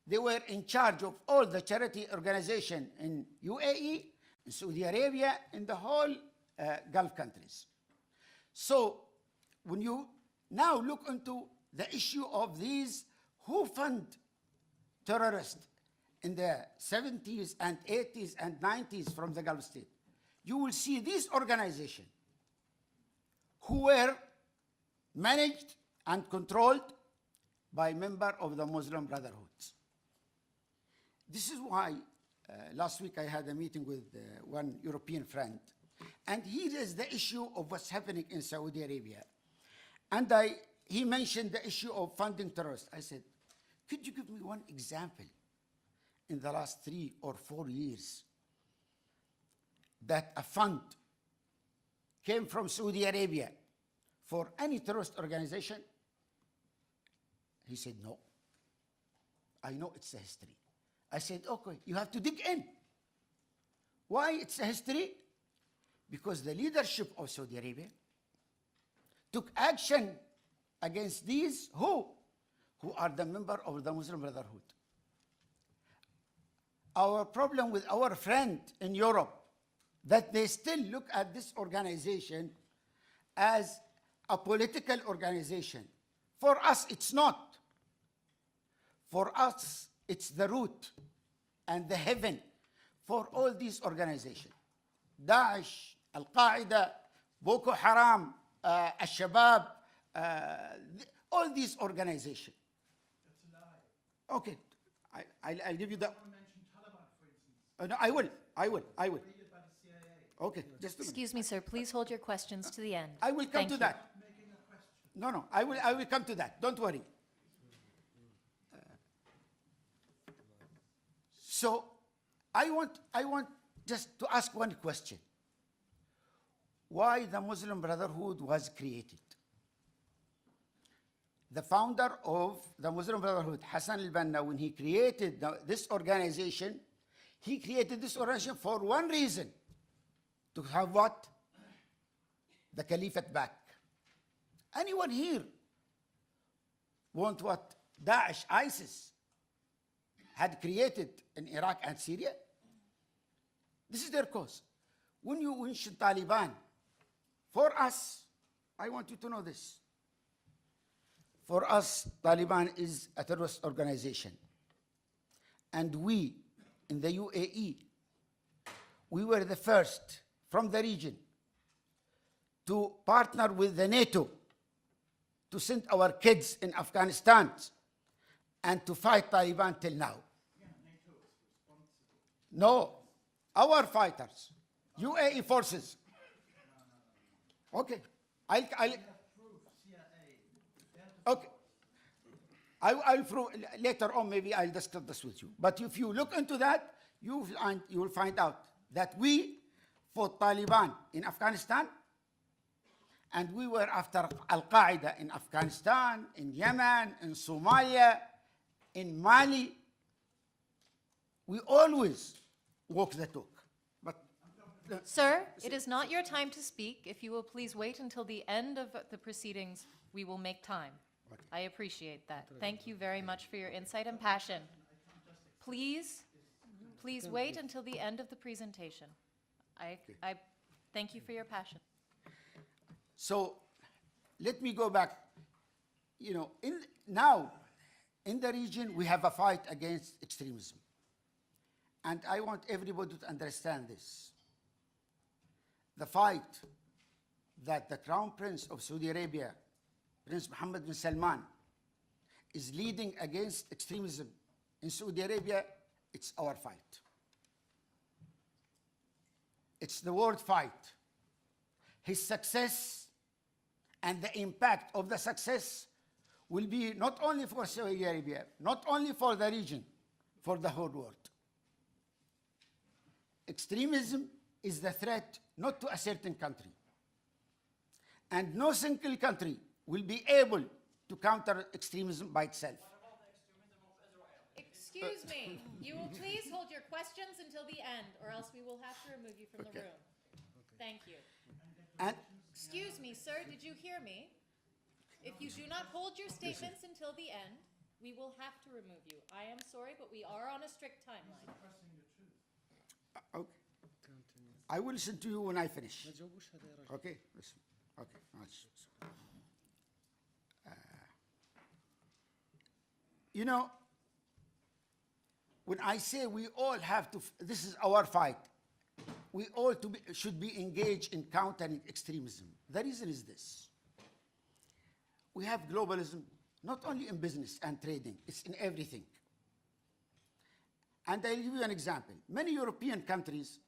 They were in charge of all the charity organization in UAE, in Saudi Arabia, in the whole Gulf countries. So when you now look into the issue of these who fund terrorists in the 70s and 80s and 90s from the Gulf state, you will see these organizations who were managed and controlled by members of the Muslim Brotherhood. This is why last week I had a meeting with one European friend, and he raised the issue of what's happening in Saudi Arabia. And he mentioned the issue of funding terrorists. I said, could you give me one example in the last 3 or 4 years that a fund came from Saudi Arabia for any terrorist organization? He said, no. I know it's a history. I said, okay, you have to dig in. Why it's a history? Because the leadership of Saudi Arabia took action against these who are the member of the Muslim Brotherhood. Our problem with our friend in Europe, that they still look at this organization as a political organization. For us, it's not. For us, it's the root and the heaven for all these organizations. Daesh, Al-Qaeda, Boko Haram, Al-Shabaab, all these organizations. That's a lie. Okay, I'll give you the... I mentioned Taliban, for instance. No, I will. Created by the CIA. Okay, just a minute. Excuse me, sir, please hold your questions to the end. I will come Thank to you. that. Making a question. No, I will come to that. Don't worry. So I want just to ask one question. Why the Muslim Brotherhood was created? The founder of the Muslim Brotherhood, Hassan al-Banna, when he created this organization, he created this organization for one reason: to have what? The caliphate back. Anyone here want what Daesh, ISIS had created in Iraq and Syria? This is their cause. When you mention Taliban, for us, I want you to know this. For us, Taliban is a terrorist organization. And we, in the UAE, we were the first from the region to partner with the NATO to send our kids in Afghanistan and to fight Taliban till now. No, our fighters, UAE forces. Okay, okay. I'll prove later on. Maybe I'll discuss this with you. But if you look into that, you will find out that we fought Taliban in Afghanistan, and we were after Al Qaeda in Afghanistan, in Yemen, in Somalia, in Mali. We always walk the talk. But Sir, it is not your time to speak. If you will please wait until the end of the proceedings, we will make time. I appreciate that. Thank you very much for your insight and passion. Please wait until the end of the presentation. I thank you for your passion. so let me go back. You know, now in the region we have a fight against extremism. And I want everybody to understand this. The fight that the Crown Prince of Saudi Arabia, Prince Mohammed bin Salman, is leading against extremism in Saudi Arabia, it's our fight. It's the world fight. His success and the impact of the success will be not only for Saudi Arabia, not only for the region, for the whole world. Extremism is the threat not to a certain country. And no single country will be able to counter extremism by itself. Excuse me. You will please hold your questions until the end, or else we will have to remove you from the room. Thank you. And Excuse me, sir, did you hear me? If you do not hold your statements until the end, we will have to remove you. I am sorry, but we are on a strict timeline. okay. I will listen to you when I finish. Okay, listen. Okay, nice. You know, when I say we all have to, this is our fight. We all should be engaged in countering extremism. The reason is this. We have globalism, not only in business and trading, it's in everything. And I'll give you an example. Many European countries,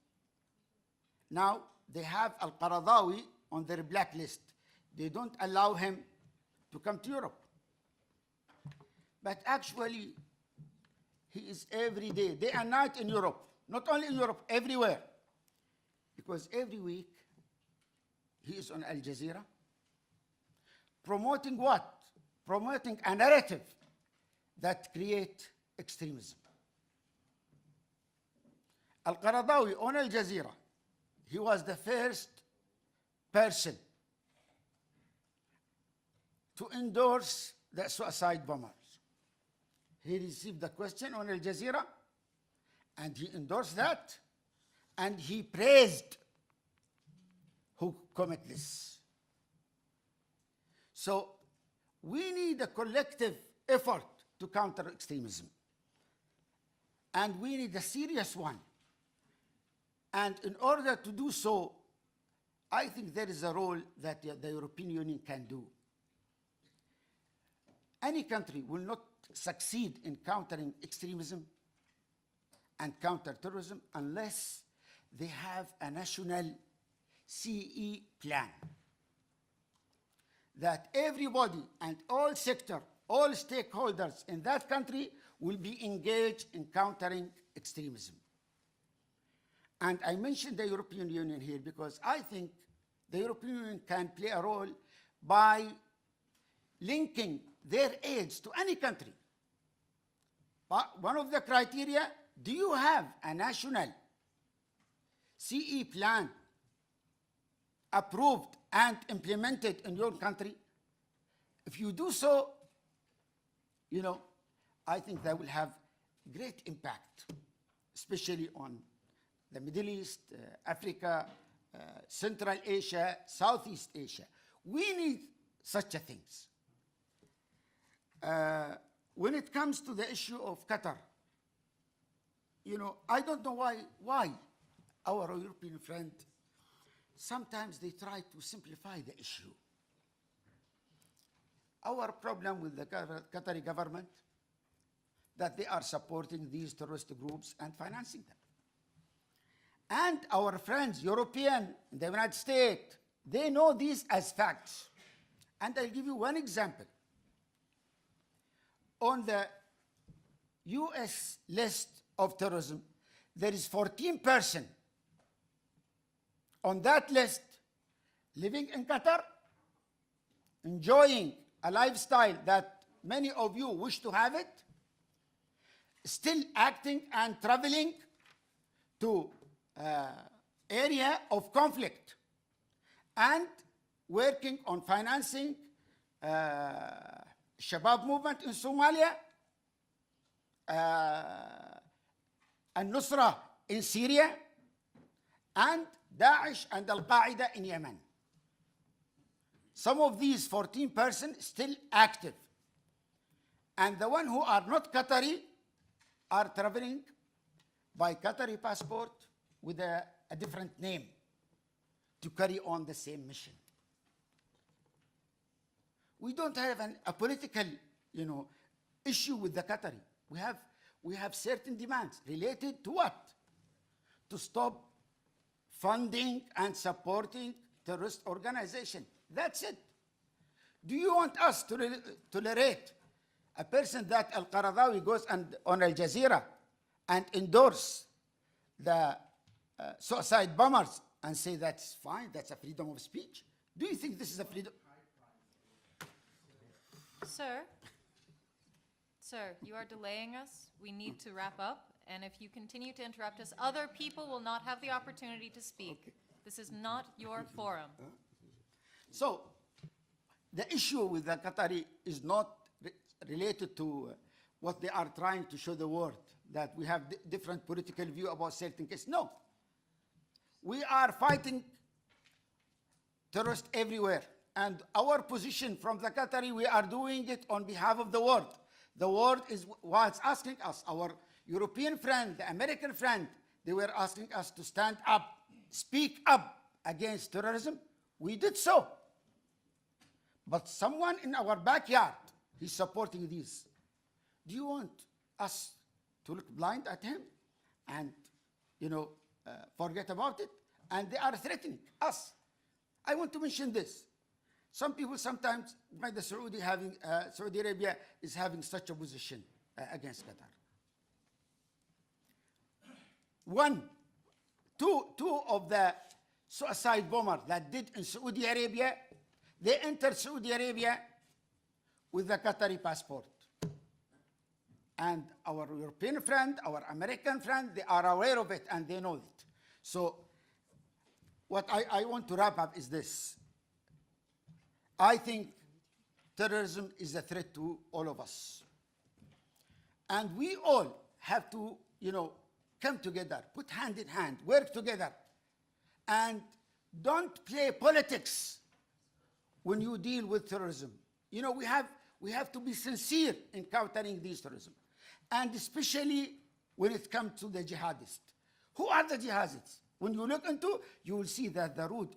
now they have Al-Qaradawi on their blacklist. They don't allow him to come to Europe. But actually, he is every day and night in Europe. Not only in Europe, everywhere. Because every week, he is on Al Jazeera, promoting what? Promoting a narrative that creates extremism. Al-Qaradawi on Al Jazeera, he was the first person to endorse the suicide bombers. He received the question on Al Jazeera, and he endorsed that, and he praised who commit this. So we need a collective effort to counter extremism. And we need a serious one. And in order to do so, I think there is a role that the European Union can do. Any country will not succeed in countering extremism and counter-terrorism unless they have a national CE plan that everybody and all sector, all stakeholders in that country will be engaged in countering extremism. And I mentioned the European Union here because I think the European Union can play a role by linking their aids to any country. But one of the criteria, do you have a national CE plan approved and implemented in your country? If you do so, you know, I think that will have great impact, especially on the Middle East, Africa, Central Asia, Southeast Asia. We need such a things. When it comes to the issue of Qatar, you know, I don't know why our European friend, sometimes they try to simplify the issue. Our problem with the Qatari government, that they are supporting these terrorist groups and financing them. And our friends, European, in the United States, they know these as facts. And I'll give you one example. On the US list of terrorism, there is 14% on that list living in Qatar, enjoying a lifestyle that many of you wish to have it, still acting and traveling to area of conflict and working on financing Shabab movement in Somalia, Al-Nusra in Syria, and Daesh and Al-Qaeda in Yemen. Some of these 14% still active. And the ones who are not Qatari are traveling by Qatari passport with a different name to carry on the same mission. We don't have a political, issue with the Qatari. We have certain demands related to what? To stop funding and supporting terrorist organization. That's it. Do you want us to tolerate a person that Al-Qaradawi goes on Al Jazeera and endorse the suicide bombers and say that's fine, that's a freedom of speech? Do you think this is a freedom? Sir, you are delaying us. We need to wrap up. And if you continue to interrupt us, other people will not have the opportunity to speak. Okay. This is not your forum. So, the issue with the Qatari is not related to what they are trying to show the world, that we have different political view about certain cases. No. We are fighting terrorists everywhere. And our position from the Qatari, we are doing it on behalf of the world. The world is what's asking us. Our European friend, the American friend, they were asking us to stand up, speak up against terrorism. We did so. But someone in our backyard, he's supporting this. Do you want us to look blind at him and, forget about it? And they are threatening us. I want to mention this. Some people sometimes find the Saudi Arabia is having such a position against Qatar. Two of the suicide bombers that did in Saudi Arabia, they entered Saudi Arabia with a Qatari passport. And our European friend, our American friend, they are aware of it and they know it. So what I want to wrap up is this. I think terrorism is a threat to all of us. And we all have to, come together, put hand in hand, work together, and don't play politics when you deal with terrorism. We have to be sincere in countering these terrorism, and especially when it comes to the jihadists. Who are the jihadists? When you look into, you will see that the root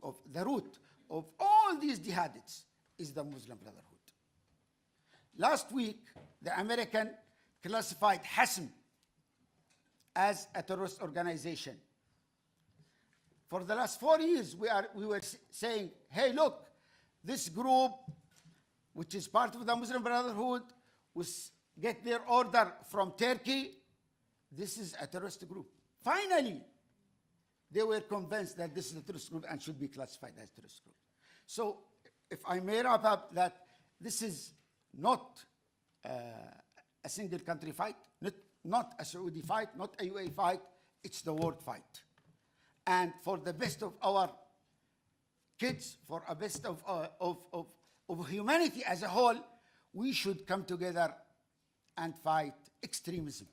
of all these jihadists is the Muslim Brotherhood. Last week, the American classified Hasm as a terrorist organization. For the last 4 years, we were saying, hey, look, this group, which is part of the Muslim Brotherhood, get their order from Turkey. This is a terrorist group. Finally, they were convinced that this is a terrorist group and should be classified as a terrorist group. So, if I may wrap up, that this is not a single country fight, not a Saudi fight, not a UAE fight, it's the world fight. And for the best of our kids, for the best of humanity as a whole, we should come together and fight extremism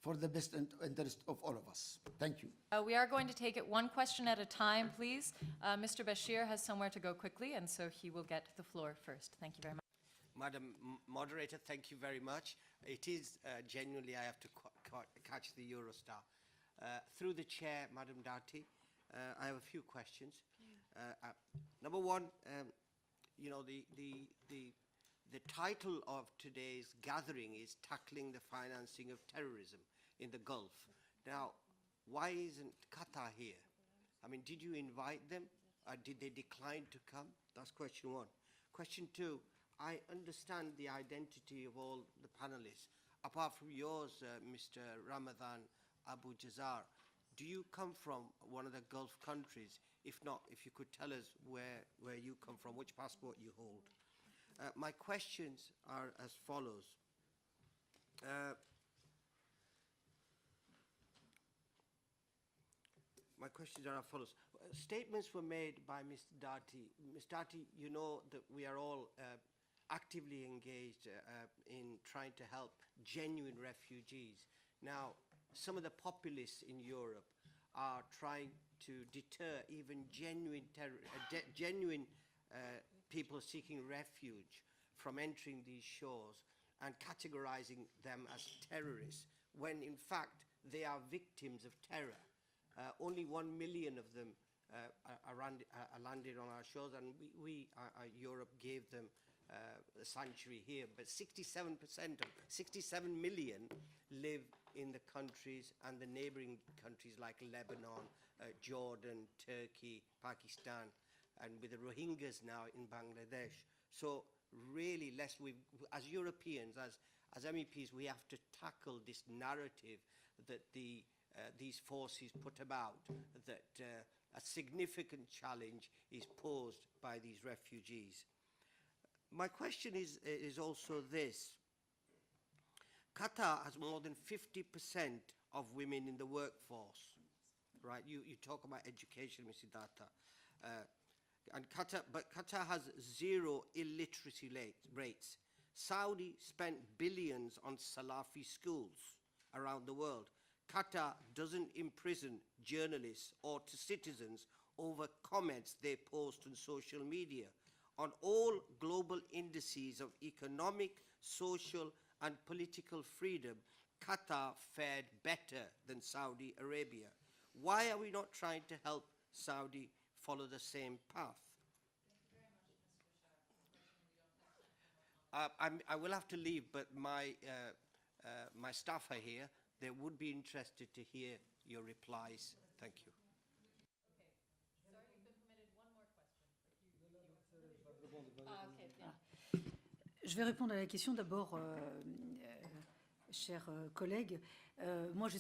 for the best interest of all of us. Thank you. We are going to take it one question at a time, please. Mr. Bashir has somewhere to go quickly, and so he will get the floor first. Thank you very much. Madam Moderator, thank you very much. It is genuinely, I have to catch the Eurostar. Through the chair, Madam Dati, I have a few questions. Number one, you know, the title of today's gathering is Tackling the Financing of Terrorism in the Gulf. Now, why isn't Qatar here? I mean, did you invite them? Did they decline to come? That's question one. Question two, I understand the identity of all the panelists. Apart from yours, Mr. Ramadan Abu Jazar, do you come from one of the Gulf countries? If not, if you could tell us where you come from, which passport you hold. My questions are as follows. My questions are as follows. Statements were made by Ms. Dati. Ms. Dati, you know that we are all actively engaged in trying to help genuine refugees. Now, some of the populists in Europe are trying to deter even genuine people seeking refuge from entering these shores and categorizing them as terrorists, when in fact they are victims of terror. Only 1 million of them are landed on our shores, and Europe gave them a sanctuary here, but 67% of 67 million live in the countries and the neighboring countries like Lebanon, Jordan, Turkey, Pakistan, and with the Rohingyas now in Bangladesh. So really, as Europeans, as MEPs, we have to tackle this narrative that these forces put about, that a significant challenge is posed by these refugees. My question is also this. Qatar has more than 50% of women in the workforce, right? You talk about education, Ms. Siddhartha. But Qatar has 0 illiteracy rates. Saudi spent billions on Salafi schools around the world. Qatar doesn't imprison journalists or to citizens over comments they post on social media. On all global indices of economic, social, and political freedom, Qatar fared better than Saudi Arabia. Why are we not trying to help Saudi follow the same path? I will have to leave, but my staff are here. They would be interested to hear your replies. Thank you. Je vais répondre à la question d'abord, chers collègues. Moi, je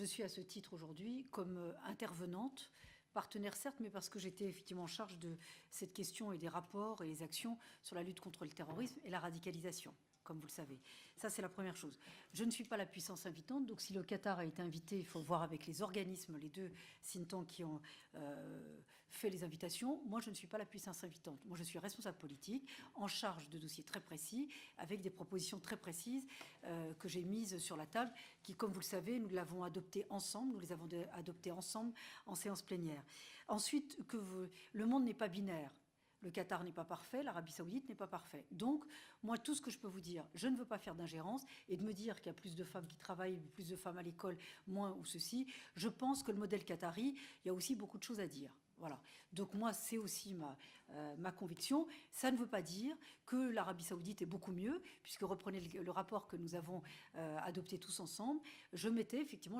suis à ce titre aujourd'hui comme intervenante, partenaire certes, mais parce que j'étais effectivement en charge de cette question et des rapports et les actions sur la lutte contre le terrorisme et la radicalisation, comme vous le savez. Ça, c'est la première chose. Je ne suis pas la puissance invitante, donc si le Qatar a été invité, il faut voir avec les organismes, les deux think tanks qui ont fait les invitations. Moi, je ne suis pas la puissance invitante. Moi, je suis responsable politique, en charge de dossiers très précis, avec des propositions très précises que j'ai mises sur la table, qui, comme vous le savez, nous l'avons adoptées ensemble, nous les avons adoptées ensemble en séance plénière. Ensuite, le monde n'est pas binaire. Le Qatar n'est pas parfait, l'Arabie Saoudite n'est pas parfait. Donc, moi, tout ce que je peux vous dire, je ne veux pas faire d'ingérence et de me dire qu'il y a plus de femmes qui travaillent, plus de femmes à l'école, moins ou ceci. Je pense que le modèle qatari, il y a aussi beaucoup de choses à dire. Voilà. Donc moi, c'est aussi ma conviction. Ça ne veut pas dire que l'Arabie Saoudite est beaucoup mieux, puisque reprenez le rapport que nous avons adopté tous ensemble. Je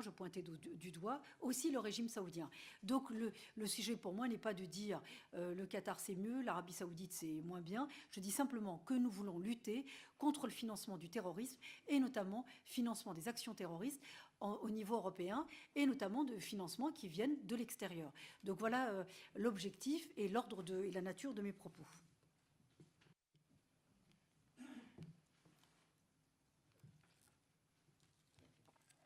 pointais du doigt aussi le régime saoudien. Donc le sujet pour moi n'est pas de dire le Qatar c'est mieux, l'Arabie Saoudite c'est moins bien. Je dis simplement que nous voulons lutter contre le financement du terrorisme et notamment financement des actions terroristes au niveau européen et notamment de financements qui viennent de l'extérieur. Donc voilà l'objectif et l'ordre et la nature de mes propos.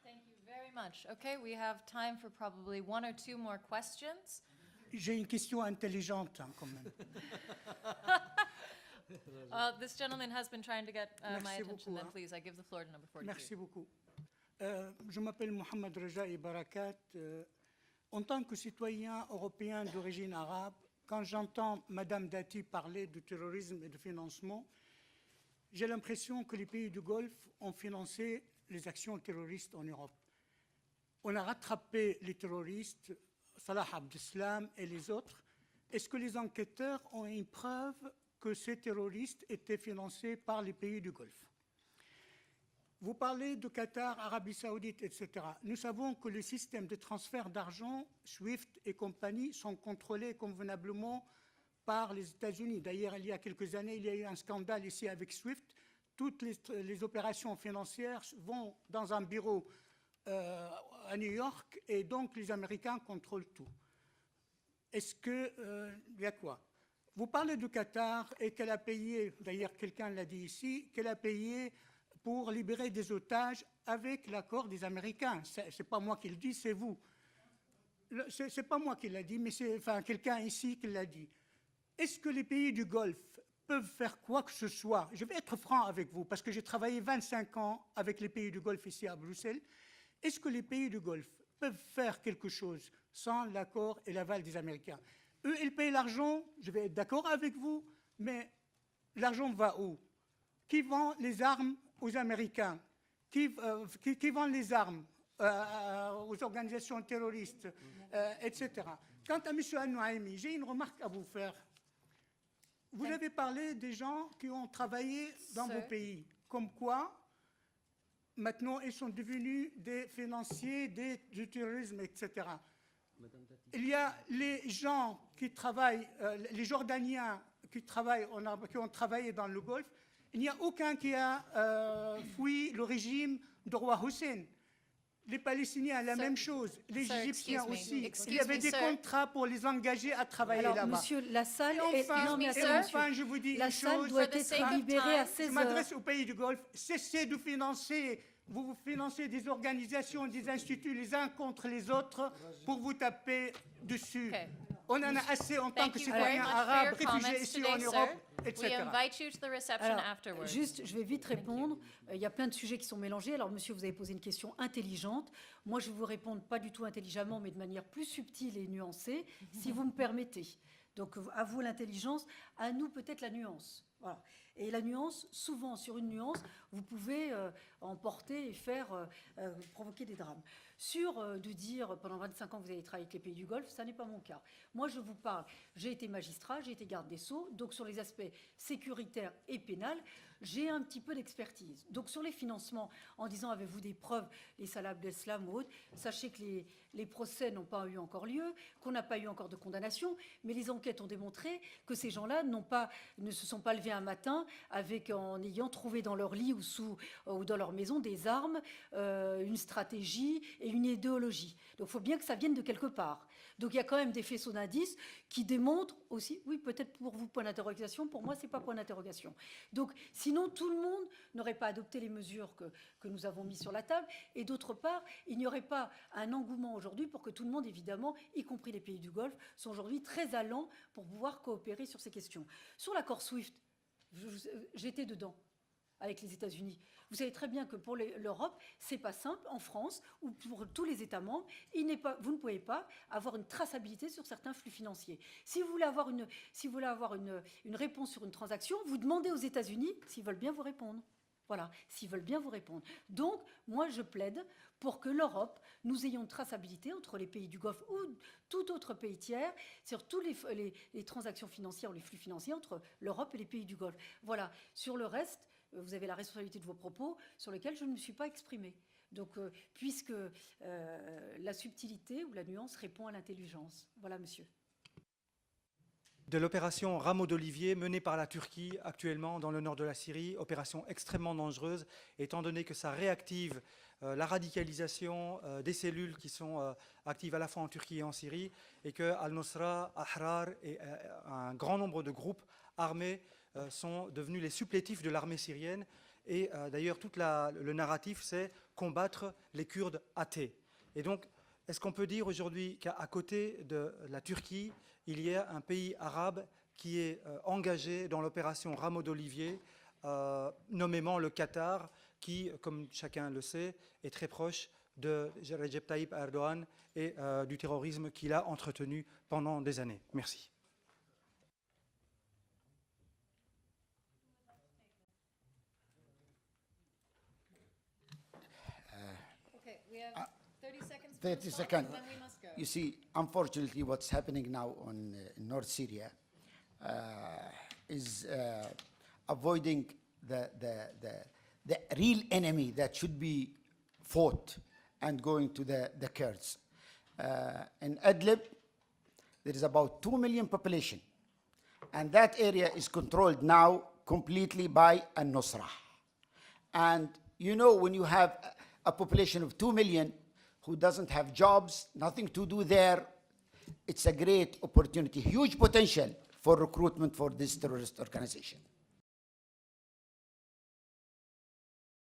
Thank you very much. Okay, we have time for probably 1 or 2 more questions. J'ai une question intelligente quand même. This gentleman has been trying to get my Merci attention, beaucoup, then please, I give the floor to number 42. Merci beaucoup. Je m'appelle Mohamed Rajaï Barakat. En tant que citoyen européen d'origine arabe, quand j'entends Madame Dati parler de terrorisme et de financement, j'ai l'impression que les pays du Golfe ont financé les actions terroristes en Europe. on a rattrapé les terroristes, Salah Abdeslam et les autres. Est-ce que les enquêteurs ont une preuve que ces terroristes étaient financés par les pays du Golfe? Vous parlez de Qatar, Arabie Saoudite, etc. Nous savons que les systèmes de transfert d'argent, SWIFT et compagnie, sont contrôlés convenablement par les États-Unis. D'ailleurs, il y a quelques années, il y a eu un scandale ici avec SWIFT. Toutes les opérations financières vont dans un bureau à New York et donc les Américains contrôlent tout. Est-ce que, il y a quoi? Vous parlez du Qatar et qu'elle a payé, d'ailleurs quelqu'un l'a dit ici, qu'elle a payé pour libérer des otages avec l'accord des Américains. C'est pas moi qui le dis, c'est vous. C'est pas moi qui l'a dit, mais c'est quelqu'un ici qui l'a dit. Est-ce que les pays du Golfe peuvent faire quoi que ce soit? Je vais être franc avec vous, parce que j'ai travaillé 25 ans avec les pays du Golfe ici à Bruxelles. Est-ce que les pays du Golfe peuvent faire quelque chose sans l'accord et l'aval des Américains? Eux, ils payent l'argent, je vais être d'accord avec vous, mais l'argent va où? Qui vend les armes aux Américains? Qui vend les armes aux organisations terroristes, etc. Quant à M. Al-Nouaimi, j'ai une remarque à vous faire. Vous avez parlé des gens qui ont travaillé dans vos pays, comme quoi maintenant ils sont devenus des financiers du terrorisme, etc. Il y a les gens qui travaillent, les Jordaniens qui ont travaillé dans le Golfe. Il n'y a aucun qui a fui le régime de roi Hussein. Les Palestiniens, la même chose. Les Sir, Égyptiens excuse me. aussi. Excuse Il y avait me, des sir. contrats pour les engager à travailler Alors, là-bas. monsieur, la salle Et est... enfin, non, mais et attendez, monsieur. enfin, je vous dis La une salle chose. doit For the sake être of libérée à time, Je 16 heures. m'adresse aux pays du Golfe. Cessez de financer. Vous financez des organisations, des instituts les uns contre les autres pour vous taper dessus. Okay. On en a assez en tant Thank que you very citoyens much for arabes, your réfugiés comments ici today, en Europe, sir. We etc. invite you to the reception Alors, afterwards. juste, je vais vite répondre. Il y a plein de sujets qui sont mélangés. Alors, monsieur, vous avez posé une question intelligente. Moi, je vais vous répondre pas du tout intelligemment, mais de manière plus subtile et nuancée, si vous me permettez. Donc, à vous l'intelligence, à nous peut-être la nuance. Voilà. Et la nuance, souvent, sur une nuance, vous pouvez emporter et faire provoquer des drames. De dire pendant 25 ans que vous avez travaillé avec les pays du Golfe, ça n'est pas mon cas. Moi, je vous parle, j'ai été magistrat, j'ai été garde des Sceaux, donc sur les aspects sécuritaires et pénals, j'ai un petit peu d'expertise. Donc sur les financements, en disant avez-vous des preuves, les Salah Abdeslam ou autres, sachez que les procès n'ont pas eu encore lieu, qu'on n'a pas eu encore de condamnation, mais les enquêtes ont démontré que ces gens-là ne se sont pas levés un matin en ayant trouvé dans leur lit ou dans leur maison des armes, une stratégie et une idéologie. Donc il faut bien que ça vienne de quelque part. Donc il y a quand même des faisceaux d'indices qui démontrent aussi, oui, peut-être pour vous point d'interrogation, pour moi c'est pas point d'interrogation. Donc sinon tout le monde n'aurait pas adopté les mesures que nous avons mises sur la table, et d'autre part, il n'y aurait pas un engouement aujourd'hui pour que tout le monde, évidemment, y compris les pays du Golfe, sont aujourd'hui très allants pour pouvoir coopérer sur ces questions. Sur l'accord SWIFT, j'étais dedans avec les États-Unis. Vous savez très bien que pour l'Europe, c'est pas simple. En France ou pour tous les États membres, vous ne pouvez pas avoir une traçabilité sur certains flux financiers. Si vous voulez avoir une réponse sur une transaction, vous demandez aux États-Unis s'ils veulent bien vous répondre. Voilà, s'ils veulent bien vous répondre. Donc, moi, je plaide pour que l'Europe, nous ayons une traçabilité entre les pays du Golfe ou tout autre pays tiers sur tous les transactions financières ou les flux financiers entre l'Europe et les pays du Golfe. Voilà. Sur le reste, vous avez la responsabilité de vos propos sur lesquels je ne me suis pas exprimée. Donc, puisque la subtilité ou la nuance répond à l'intelligence. Voilà, monsieur. De l'opération Rameau d'Olivier menée par la Turquie actuellement dans le nord de la Syrie, opération extrêmement dangereuse étant donné que ça réactive la radicalisation des cellules qui sont actives à la fois en Turquie et en Syrie, et que Al-Nusra, Ahrar et un grand nombre de groupes armés sont devenus les supplétifs de l'armée syrienne. Et d'ailleurs, tout le narratif, c'est combattre les Kurdes athées. Et donc, est-ce qu'on peut dire aujourd'hui qu'à côté de la Turquie, il y a un pays arabe qui est engagé dans l'opération Rameau d'Olivier, nommément le Qatar, qui, comme chacun le sait, est très proche de Recep Tayyip Erdogan et du terrorisme qu'il a entretenu pendant des années. Merci. Okay, we have 30 seconds 30 seconds. You see, unfortunately, what's happening now in North Syria is avoiding the real enemy that should be fought and going to the Kurds. In Idlib, there is about 2 million population, and that area is controlled now completely by al-Nusra. And you know, when you have a population of 2 million who doesn't have jobs, nothing to do there, it's a great opportunity, huge potential for recruitment for this terrorist organization.